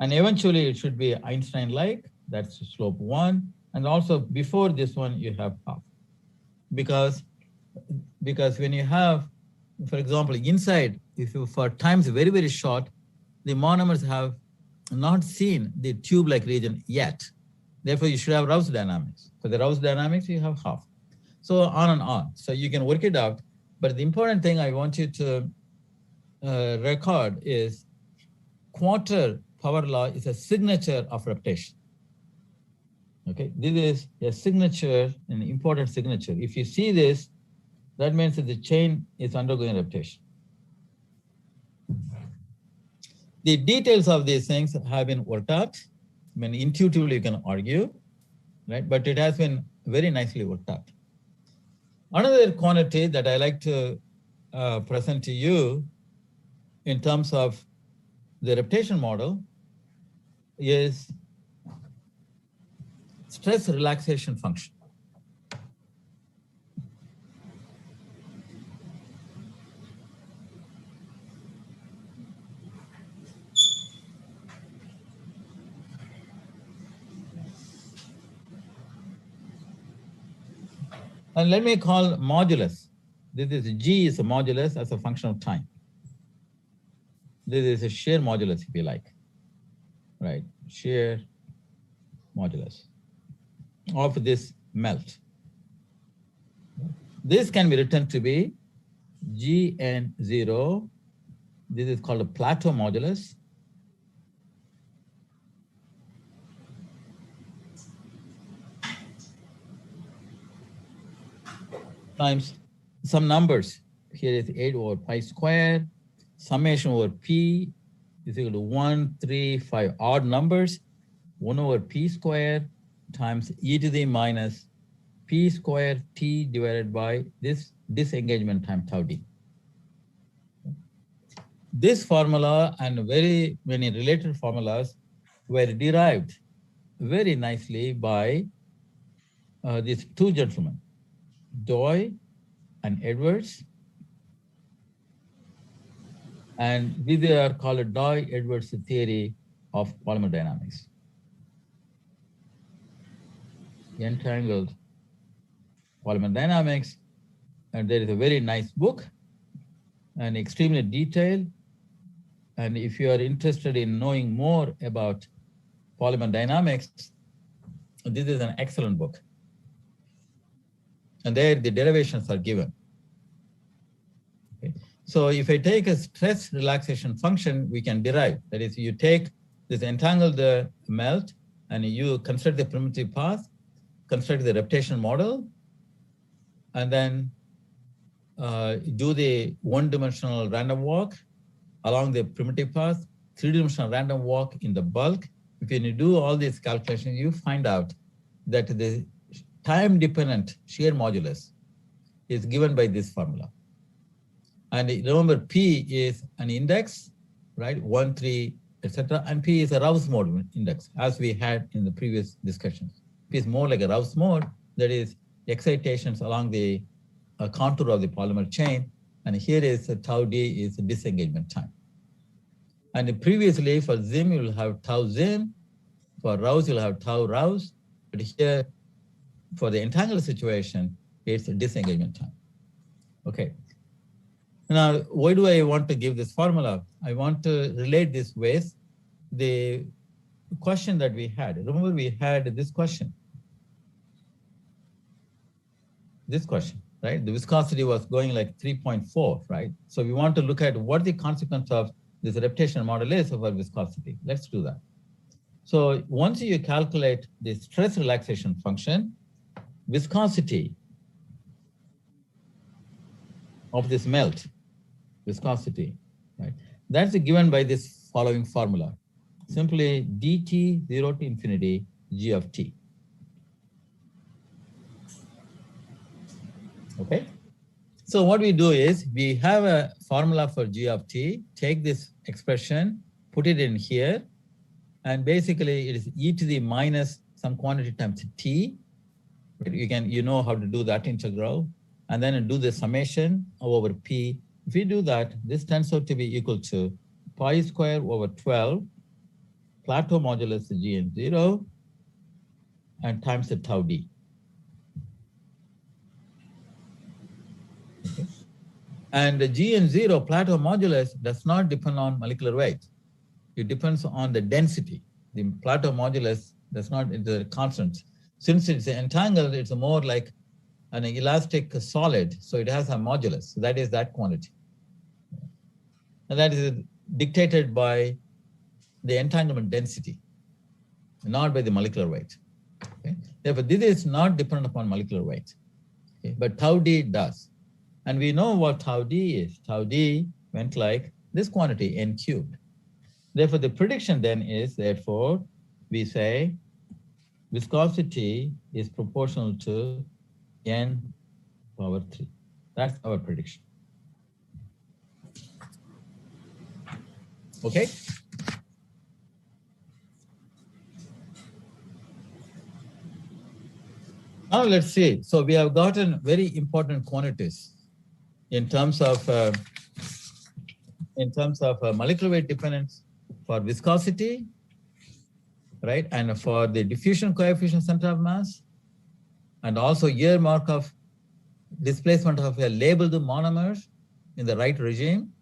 and eventually it should be Einstein-like, that's slope 1, and also before this one you have half. Because when you have, for example, inside, if you for times very, very short, the monomers have not seen the tube-like region yet. Therefore, you should have Rouse dynamics. For the Rouse dynamics, you have half. So on and on. So you can work it out. But the important thing I want you to record is quarter power law is a signature of reptation. Okay, this is a signature, an important signature. If you see this, that means that the chain is undergoing reptation. The details of these things have been worked out. I mean, intuitively you can argue, right? But it has been very nicely worked out. Another quantity that I like to present to you in terms of the reptation model is stress relaxation function. And let me call modulus. This is G is a modulus as a function of time. This is a shear modulus, if you like, right? Shear modulus of this melt. This can be written to be Gn0. This is called a plateau modulus. times some numbers. Here is 8 over pi squared, summation over p is equal to 1, 3, 5 odd numbers, 1 over p squared times e to the minus p squared t divided by this disengagement time tau d. This formula and very many related formulas were derived very nicely by these two gentlemen, Doi and Edwards, and these are called Doi-Edwards theory of polymer dynamics. Entangled polymer dynamics, and there is a very nice book and extremely detailed. And if you are interested in knowing more about polymer dynamics, this is an excellent book. And there the derivations are given. Okay. So if I take a stress relaxation function, we can derive. That is, you take this entangled melt and you construct the primitive path, construct the reptation model, and then do the one-dimensional random walk along the primitive path, three-dimensional random walk in the bulk. If you do all these calculations, you find out that the time-dependent shear modulus is given by this formula. And remember, P is an index, right? 1, 3, etc. And P is a Rouse mode index, as we had in the previous discussions. P is more like a Rouse mode, that is excitations along the contour of the polymer chain. And here is tau d is disengagement time. And previously for Zim, you will have tau Zim. For Rouse, you'll have tau Rouse. But here, for the entangled situation, it's disengagement time. Okay. Now, why do I want to give this formula? I want to relate this with the question that we had. Remember, we had this question. This question, right? The viscosity was going like 3.4, right? So we want to look at what the consequence of this reptation model is of our viscosity. Let's do that. So once you calculate the stress relaxation function, viscosity of this melt, viscosity, right? That's given by this following formula. Simply dt 0 to infinity g of t. Okay. So what we do is we have a formula for g of t, take this expression, put it in here, and basically it is e to the minus some quantity times t. You know how to do that integral, and then do the summation over p. If you do that, this turns out to be equal to pi square over 12, plateau modulus Gn 0, and times the tau d. Okay. And the Gn 0 plateau modulus does not depend on molecular weight. It depends on the density. The plateau modulus does not, it's a constant. Since it's entangled, it's more like an elastic solid, so it has a modulus. So that is that quantity. And that is dictated by the entanglement density, not by the molecular weight. Okay? Therefore, this is not dependent upon molecular weight. Okay? But tau d does. And we know what tau d is. Tau d went like this quantity, n cubed. Therefore, the prediction then is, therefore, we say viscosity is proportional to n power 3. That's our prediction. Okay? Now let's see. So we have gotten very important quantities in terms of molecular weight dependence for viscosity, right? And for the diffusion coefficient center of mass, and also year mark of displacement of a labeled monomers in the right regime.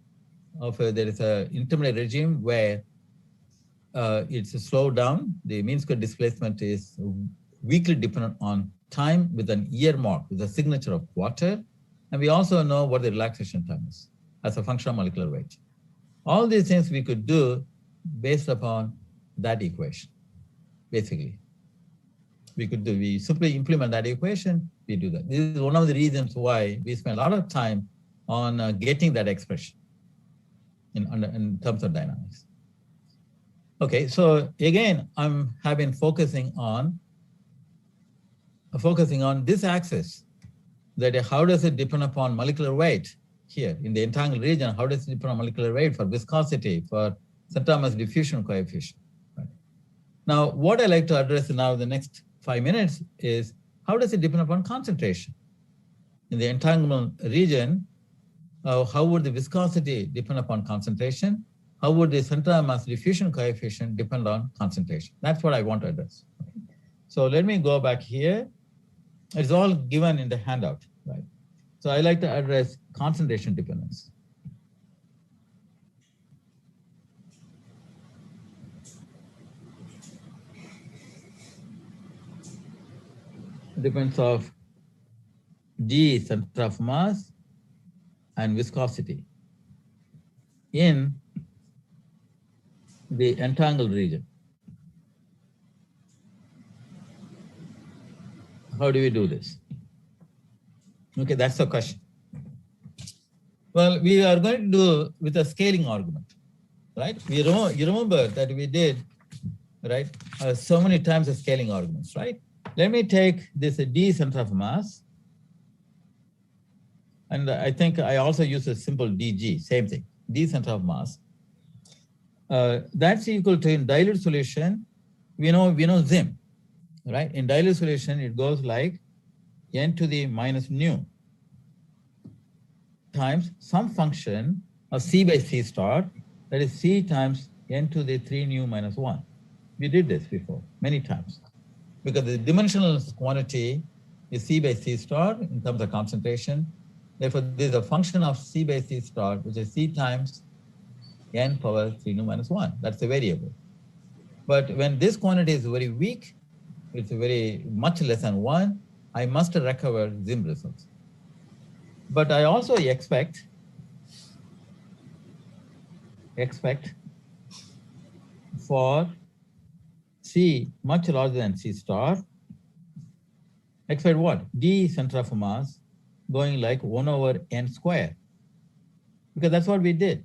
There is an intermediate regime where it's slowed down. The mean square displacement is weakly dependent on time with an year mark, with a signature of quarter. And we also know what the relaxation time is as a function of molecular weight. All these things we could do based upon that equation, basically. We simply implement that equation, we do that. This is one of the reasons why we spend a lot of time on getting that expression in terms of dynamics. Okay, so again, have been focusing on this axis, that how does it depend upon molecular weight here in the entangled region? How does it depend on molecular weight for viscosity, for center mass diffusion coefficient? Right. Now, what I like to address now the next 5 minutes is how does it depend upon concentration? In the entanglement region, how would the viscosity depend upon concentration? How would the center mass diffusion coefficient depend on concentration? That's what I want to address. Okay. So let me go back here. It's all given in the handout, right? So I like to address concentration dependence. Depends of d center of mass and viscosity in the entangled region. How do we do this? Okay, that's the question. Well, we are going to do with a scaling argument, right? You remember that we did, right, so many times the scaling arguments, right? Let me take this d center of mass, and I think I also use a simple dg, same thing, d center of mass. That's equal to, in dilute solution, we know Zim, right? In dilute solution, it goes like n to the minus nu times some function of c by c star, that is c times n to the 3 nu minus 1. We did this before, many times. Because the dimensional quantity is c by c star in terms of concentration. Therefore, there's a function of c by c star, which is c times n power 3 nu minus 1. That's a variable. But when this quantity is very weak, it's very much less than 1, I must recover Zim results. But I also expect for C much larger than C star, expect what? D center of mass going like 1 over n square. Because that's what we did.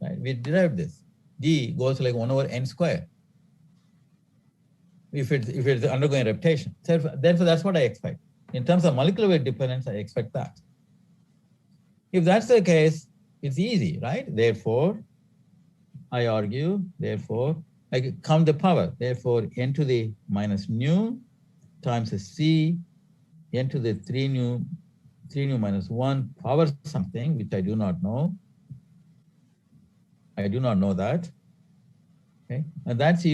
Right? We derived this. D goes like 1 over n square. If it's undergoing reptation. Therefore, that's what I expect. In terms of molecular weight dependence, I expect that. If that's the case, it's easy, right? Therefore, I argue, I count the power. Therefore, n to the minus nu times c, n to the 3 nu minus 1 power something, which I do not know. I do not know that. Okay, and that's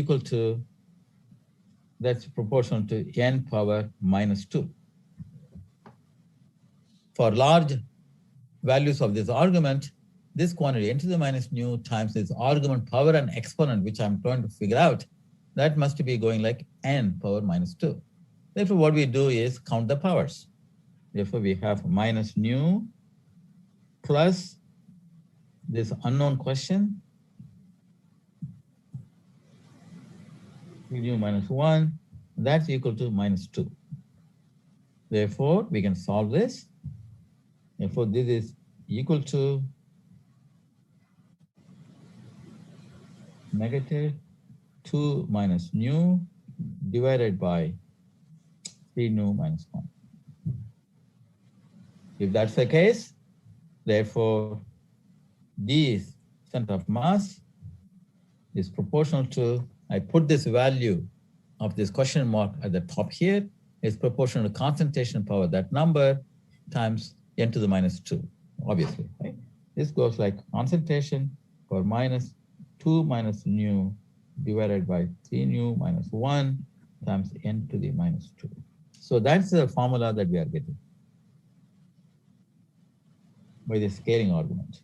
proportional to n power minus 2. For large values of this argument, this quantity n to the minus nu times this argument power and exponent, which I'm trying to figure out, that must be going like n power minus 2. Therefore, what we do is count the powers. Therefore, we have minus nu plus this unknown question, nu minus 1, that's equal to minus 2. Therefore, we can solve this. Therefore, this is equal to negative 2 minus nu divided by 3 nu minus 1. If that's the case, therefore, D center of mass is proportional to, I put this value of this question mark at the top here, is proportional to concentration power, that number, times n to the minus 2, obviously, right? This goes like concentration power minus 2 minus nu divided by 3 nu minus 1 times n to the minus 2. So that's the formula that we are getting by the scaling argument.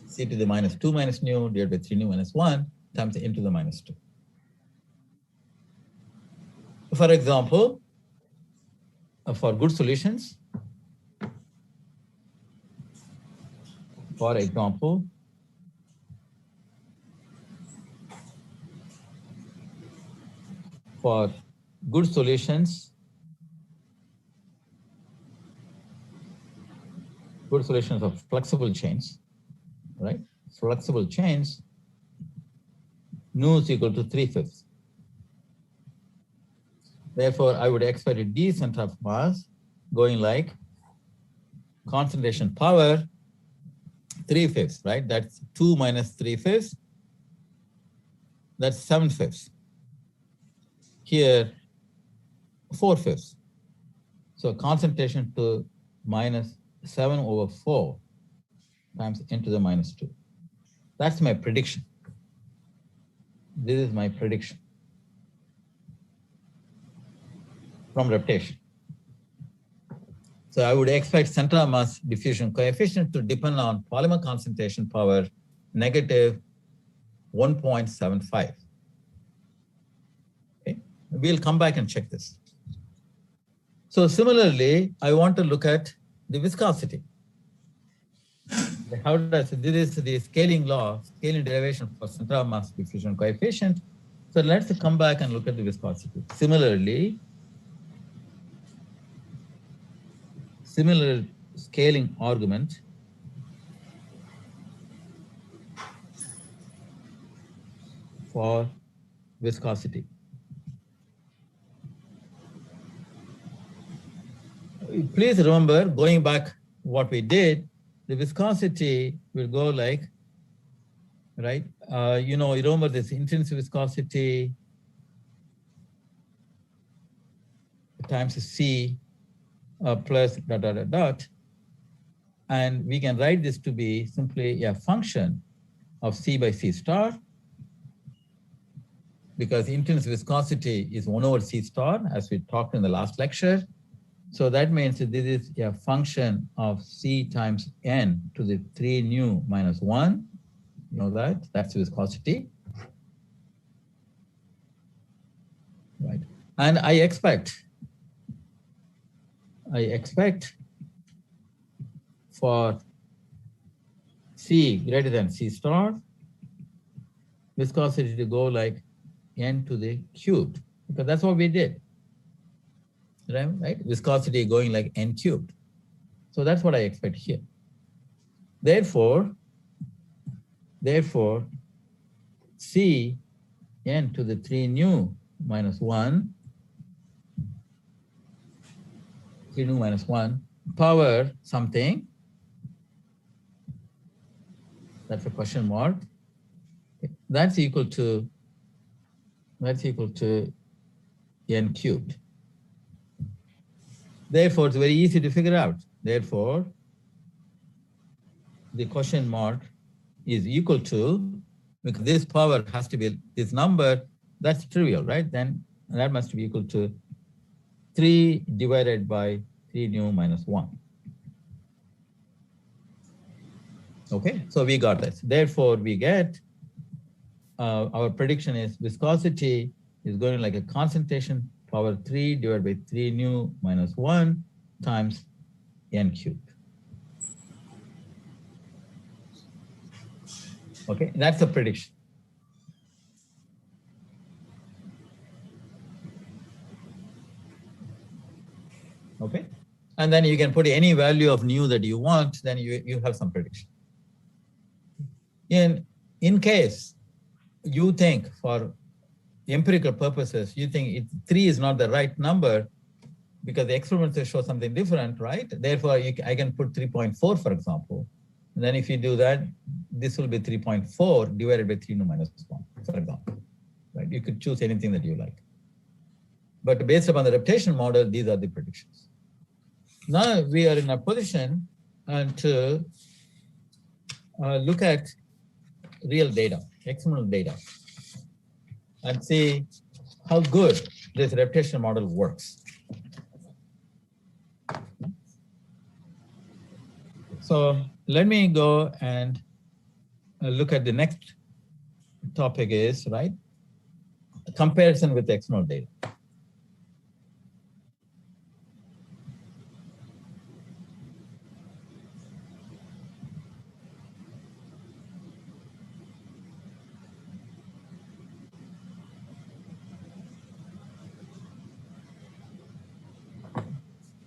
C to the minus 2 minus nu divided by 3 nu minus 1 times n to the minus 2. For example, for good solutions, for example, for good solutions, of flexible chains, right? Flexible chains, nu is equal to 3/5. Therefore, I would expect a d center of mass going like concentration power 3/5, right? That's 2 minus 3/5. That's 7/5. Here, 4/5. So concentration to minus 7/4 times 10 to the minus 2. That's my prediction. This is my prediction from reptation. So I would expect center of mass diffusion coefficient to depend on polymer concentration power negative 1.75. Okay, we'll come back and check this. So similarly, I want to look at the viscosity. How does this is the scaling law, scaling derivation for center of mass diffusion coefficient. So let's come back and look at the viscosity. Similar scaling argument for viscosity. Please remember, going back what we did, the viscosity will go like, right? You remember this intrinsic viscosity times C plus ... And we can write this to be simply a function of C by C star, because intrinsic viscosity is 1 over C star, as we talked in the last lecture. So that means that this is a function of C times N to the 3 nu minus 1. You know that? That's viscosity. Right. And I expect for C greater than C star, viscosity to go like N to the cubed, because that's what we did. Right? Viscosity going like N cubed. So that's what I expect here. Therefore, C N to the 3 nu minus 1, 3 nu minus 1, power something, that's a question mark, that's equal to N cubed. Therefore, it's very easy to figure out. Therefore, the question mark is equal to, because this power has to be this number, that's trivial, right? Then that must be equal to 3 divided by 3 nu minus 1. Okay, so we got this. Therefore, we get, our prediction is viscosity is going like a concentration power 3 divided by 3 nu minus 1 times N cubed. Okay, that's the prediction. Okay, and then you can put any value of nu that you want, then you have some prediction. In case you think for empirical purposes, you think 3 is not the right number because the experiments show something different, right? Therefore, I can put 3.4, for example. And then if you do that, this will be 3.4 divided by 3 nu minus 1, for example. Right? You could choose anything that you like. But based upon the reptation model, these are the predictions. Now we are in a position to look at real data, experimental data, and see how good this reptation model works. So let me go and look at the next topic is, right, comparison with the external data.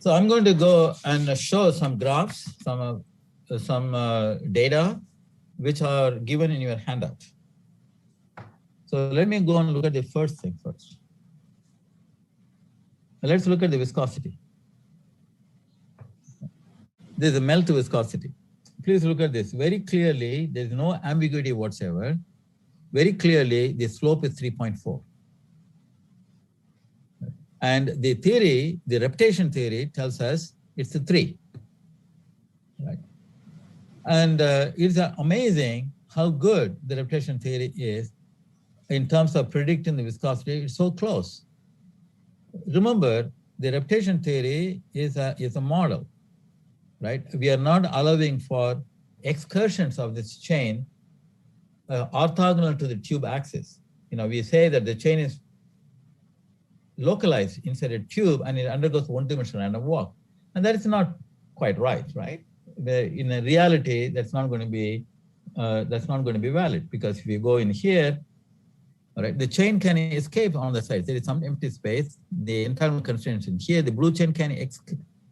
So I'm going to go and show some graphs, some data, which are given in your handout. So let me go and look at the first thing first. Let's look at the viscosity. This is a melt viscosity. Please look at this. Very clearly, there's no ambiguity whatsoever. Very clearly, the slope is 3.4. And the theory, the reptation theory tells us it's a 3. Right? And it's amazing how good the reptation theory is in terms of predicting the viscosity. It's so close. Remember, the reptation theory is a model, right? We are not allowing for excursions of this chain orthogonal to the tube axis. You know, we say that the chain is localized inside a tube and it undergoes one-dimensional random walk. And that is not quite right? In a reality, that's not going to be valid, because if you go in here, all right, the chain can escape on the sides. There is some empty space. The entanglement constraints in here. The blue chain can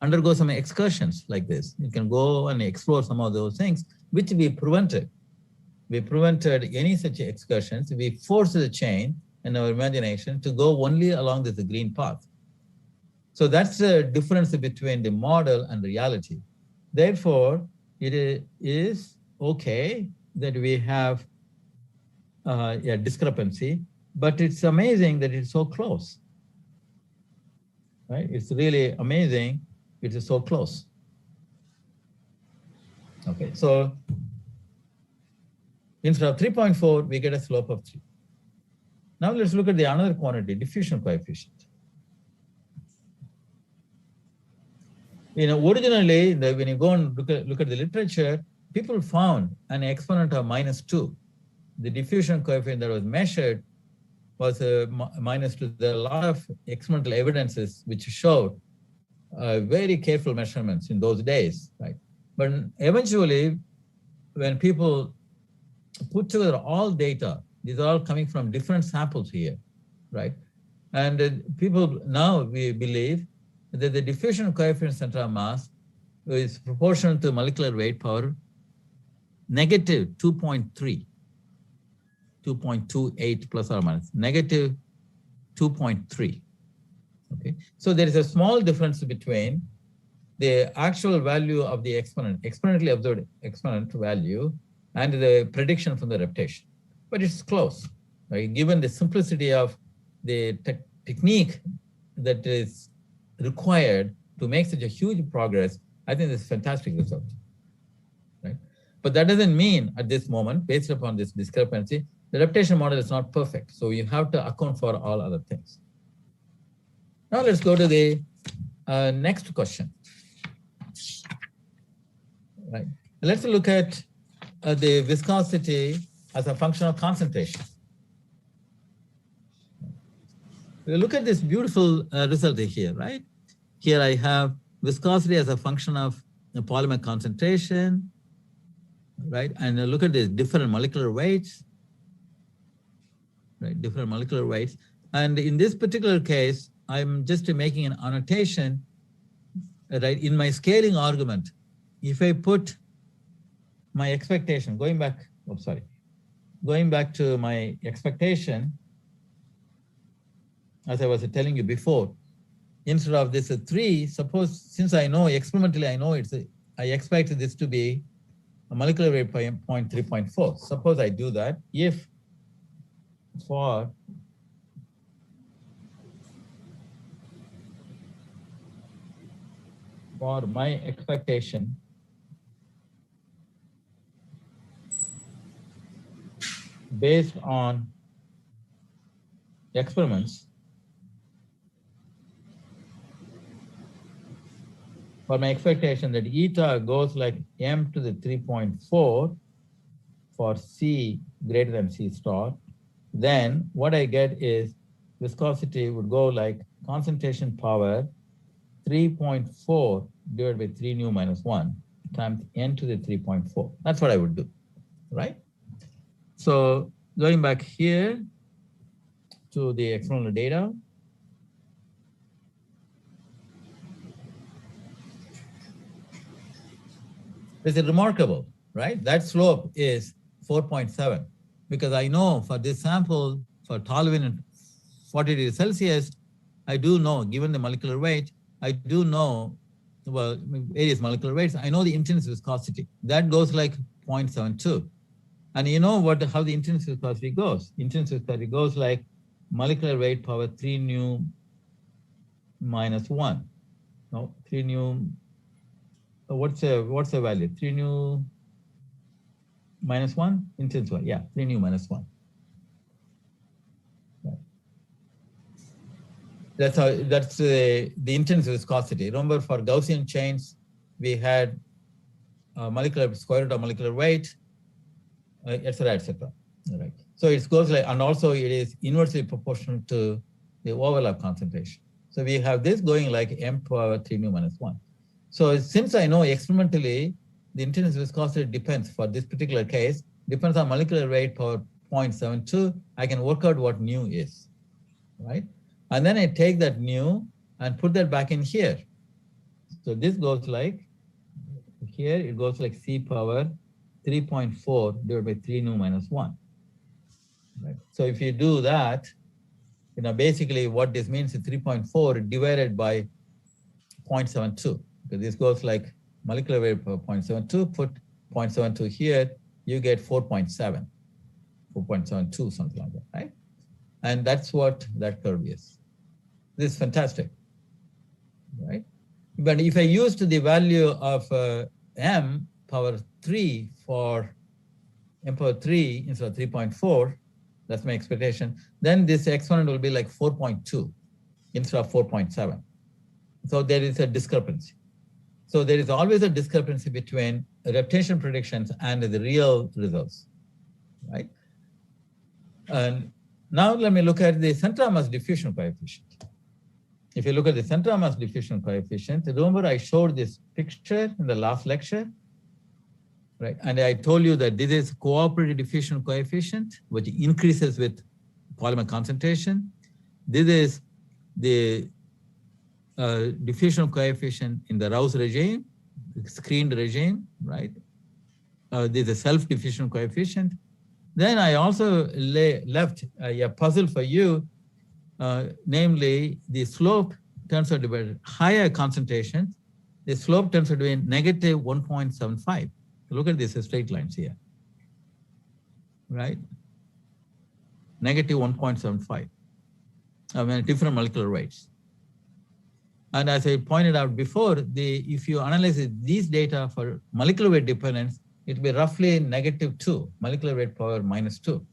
undergo some excursions like this. You can go and explore some of those things, which we prevented. We prevented any such excursions. We forced the chain in our imagination to go only along this green path. So that's the difference between the model and reality. Therefore, it is okay that we have a discrepancy, but it's amazing that it's so close, right? It's really amazing it is so close. Okay, so instead of 3.4, we get a slope of 3. Now let's look at the another quantity, diffusion coefficient. You know, originally, when you go and look at the literature, people found an exponent of -2. The diffusion coefficient that was measured was -2. There are a lot of experimental evidences which showed very careful measurements in those days, right? But eventually, when people put together all data, these are all coming from different samples here, right? And people now, we believe that the diffusion coefficient center of mass is proportional to molecular weight power negative 2.3, 2.28 plus or minus, negative 2.3. Okay, so there is a small difference between the actual value of the exponent, exponentially observed exponent value, and the prediction from the reptation. But it's close, right? Given the simplicity of the technique that is required to make such a huge progress, I think it's a fantastic result, right? But that doesn't mean at this moment, based upon this discrepancy, the reptation model is not perfect. So you have to account for all other things. Now let's go to the next question. Right. Let's look at the viscosity as a function of concentration. We look at this beautiful result here, right? Here I have viscosity as a function of the polymer concentration, right? And look at the different molecular weights, right? Different molecular weights. And in this particular case, I'm just making an annotation, right? In my scaling argument, if I put my expectation, going back to my expectation, as I was telling you before, instead of this 3, suppose, since I know experimentally, I know I expect this to be a molecular weight point 3.4. Suppose I do that, if for my expectation based on experiments, for my expectation that eta goes like m to the 3.4 for C greater than C star, then what I get is viscosity would go like concentration power 3.4 divided by 3 nu minus 1 times n to the 3.4. That's what I would do, right? So going back here to the experimental data, This is remarkable, right? That slope is 4.7 because I know for this sample, for toluene and 40 degrees Celsius, I do know, given the molecular weight, I do know, well, various molecular weights, I know the intense viscosity. That goes like 0.72. And you know what? How the intense viscosity goes? Intense viscosity goes like molecular weight power 3 nu minus 1. No, 3 nu, what's the value? 3 nu minus 1? Intense one, yeah, 3 nu minus 1. Right. That's the intense viscosity. Remember, for Gaussian chains, we had molecular square root of molecular weight, et cetera, et cetera. All right. So it goes like, and also it is inversely proportional to the overlap concentration. So we have this going like m power 3 nu minus 1. So since I know experimentally the intense viscosity depends, for this particular case, depends on molecular weight power 0.72, I can work out what nu is, right? And then I take that nu and put that back in here. So this goes like, here it goes like c power 3.4 divided by 3 nu minus 1. Right? So if you do that, basically what this means is 3.4 divided by 0.72. Because this goes like molecular weight per 0.72, put 0.72 here, you get 4.7, 4.72, something like that, right? And that's what that curve is. This is fantastic, right? But if I used the value of m power 3 for m power 3 instead of 3.4, that's my expectation, then this exponent will be like 4.2 instead of 4.7. So there is a discrepancy. So there is always a discrepancy between reptation predictions and the real results, right? And now let me look at the central mass diffusion coefficient. If you look at the central mass diffusion coefficient, remember I showed this picture in the last lecture, right? And I told you that this is cooperative diffusion coefficient, which increases with polymer concentration. This is the diffusion coefficient in the Rouse regime, screened regime, right? There's a self-diffusion coefficient. Then I also left a puzzle for you, namely the slope turns out to be higher concentration. The slope turns out to be negative 1.75. Look at these straight lines here, right? Negative 1.75. I mean, different molecular weights. And as I pointed out before, if you analyze these data for molecular weight dependence, it will be roughly -2, molecular weight power -2.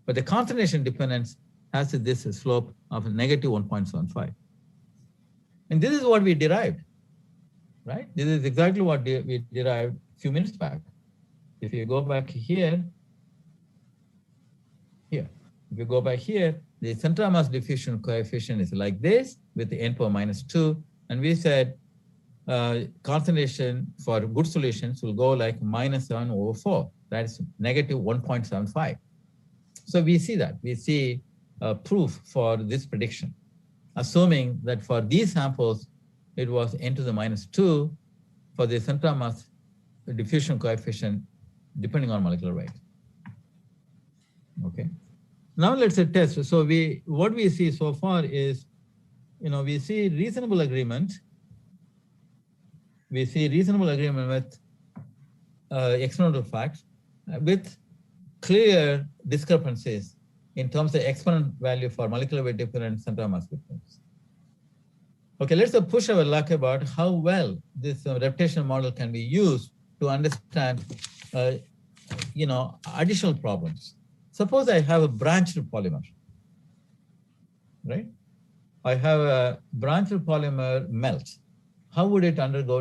But the concentration dependence has this slope of negative 1.75. And this is what we derived, right? This is exactly what we derived a few minutes back. If you go back here, if you go back here, the central mass diffusion coefficient is like this with the n power -2. And we said concentration for good solutions will go like -7/4. That is negative 1.75. So we see that. We see proof for this prediction, assuming that for these samples, it was n to the -2 for the central mass diffusion coefficient, depending on molecular weight. Okay. Now let's test. So what we see so far is, we see reasonable agreement. We see reasonable agreement with experimental facts, with clear discrepancies in terms of exponent value for molecular weight dependent central mass difference. Okay, let's push our luck about how well this reptation model can be used to understand, additional problems. Suppose I have a branched polymer, right? I have a branched polymer melt. How would it undergo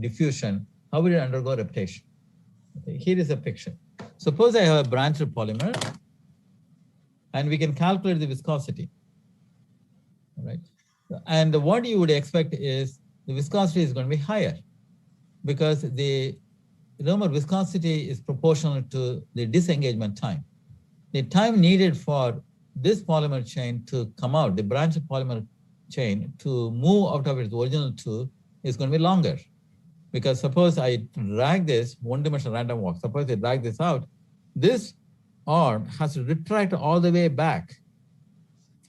diffusion? How would it undergo reptation? Okay, here is a picture. Suppose I have a branched polymer, and we can calculate the viscosity, right? And what you would expect is the viscosity is going to be higher because remember, viscosity is proportional to the disengagement time. The time needed for this polymer chain to come out, the branched polymer chain, to move out of its original tube is going to be longer. Because suppose I drag this one-dimensional random walk, suppose I drag this out, this arm has to retract all the way back.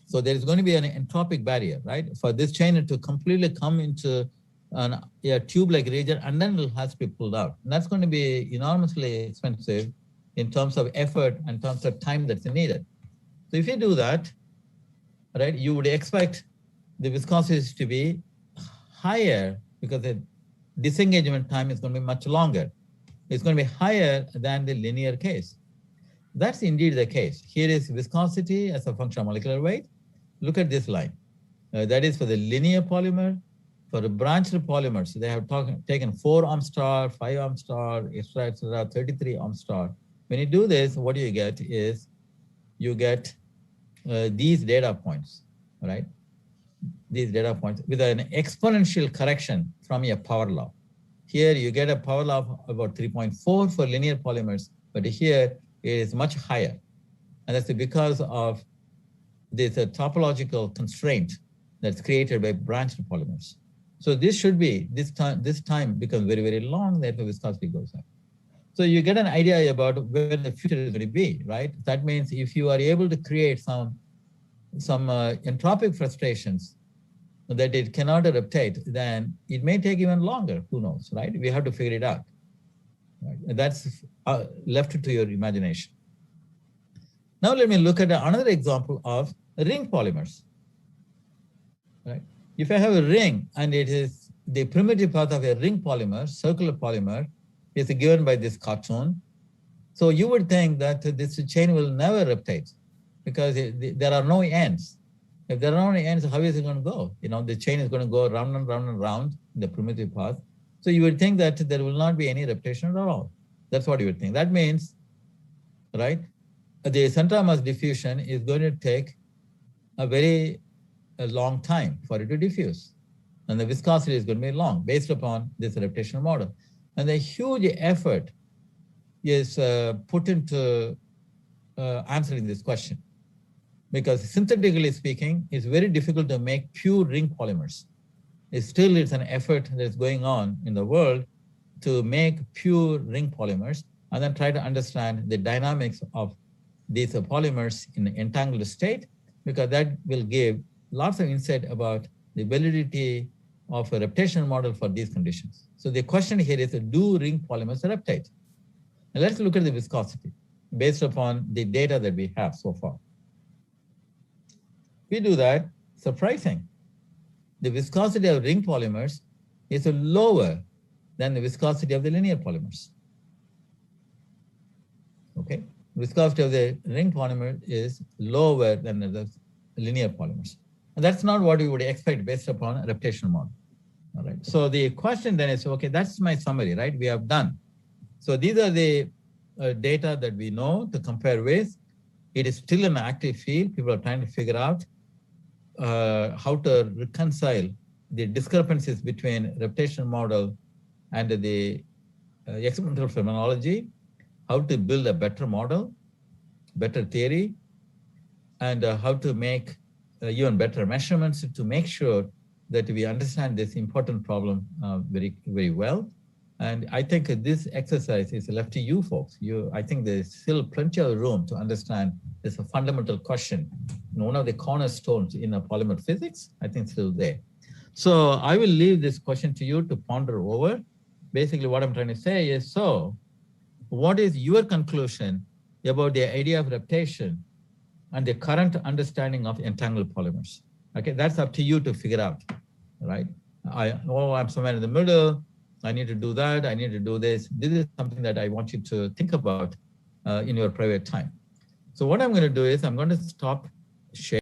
So there is going to be an entropic barrier, right? For this chain to completely come into a tube-like region, and then it has to be pulled out. And that's going to be enormously expensive in terms of effort and in terms of time that's needed. So if you do that, right, you would expect the viscosity to be higher because the disengagement time is going to be much longer. It's going to be higher than the linear case. That's indeed the case. Here is viscosity as a function of molecular weight. Look at this line. That is for the linear polymer. For the branched polymers, they have taken 4 ohm star, 5 ohm star, etc., 33 ohm star. When you do this, what you get is you get these data points, right? These data points with an exponential correction from your power law. Here you get a power law of about 3.4 for linear polymers, but here it is much higher. And that's because of this topological constraint that's created by branched polymers. So this should be, this time becomes very, very long, therefore viscosity goes up. So you get an idea about where the future is going to be, right? That means if you are able to create some entropic frustrations that it cannot reptate, then it may take even longer. Who knows, right? We have to figure it out. Right? And that's left to your imagination. Now let me look at another example of ring polymers. Right? If I have a ring and it is the primitive path of a ring polymer, circular polymer, is given by this cartoon. So you would think that this chain will never reptate because there are no ends. If there are no ends, how is it going to go? You know, the chain is going to go round and round and round in the primitive path. So you would think that there will not be any reptation at all. That's what you would think. That means, right, the center of mass diffusion is going to take a long time for it to diffuse. And the viscosity is going to be long based upon this reputational model. And the huge effort is put into answering this question. Because synthetically speaking, it's very difficult to make pure ring polymers. It's an effort that's going on in the world to make pure ring polymers and then try to understand the dynamics of these polymers in the entangled state, because that will give lots of insight about the validity of a reputational model for these conditions. So the question here is, do ring polymers reptate? And let's look at the viscosity based upon the data that we have so far. We do that, surprising. The viscosity of ring polymers is lower than the viscosity of the linear polymers. Okay, viscosity of the ring polymer is lower than the linear polymers. And that's not what we would expect based upon a reputational model. All right. So the question then is, okay, that's my summary, right? We have done. So these are the data that we know to compare with. It is still an active field. People are trying to figure out how to reconcile the discrepancies between reputational model and the experimental phenomenology, how to build a better model, better theory, and how to make even better measurements to make sure that we understand this important problem very, very well. And I think this exercise is left to you folks. I think there's still plenty of room to understand this fundamental question. One of the cornerstones in polymer physics, I think still there. So I will leave this question to you to ponder over. Basically what I'm trying to say is, so what is your conclusion about the idea of reptation and the current understanding of entangled polymers? Okay, that's up to you to figure out, right? I'm somewhere in the middle. I need to do that. I need to do this. This is something that I want you to think about in your private time. So what I'm going to do is I'm going to stop sharing.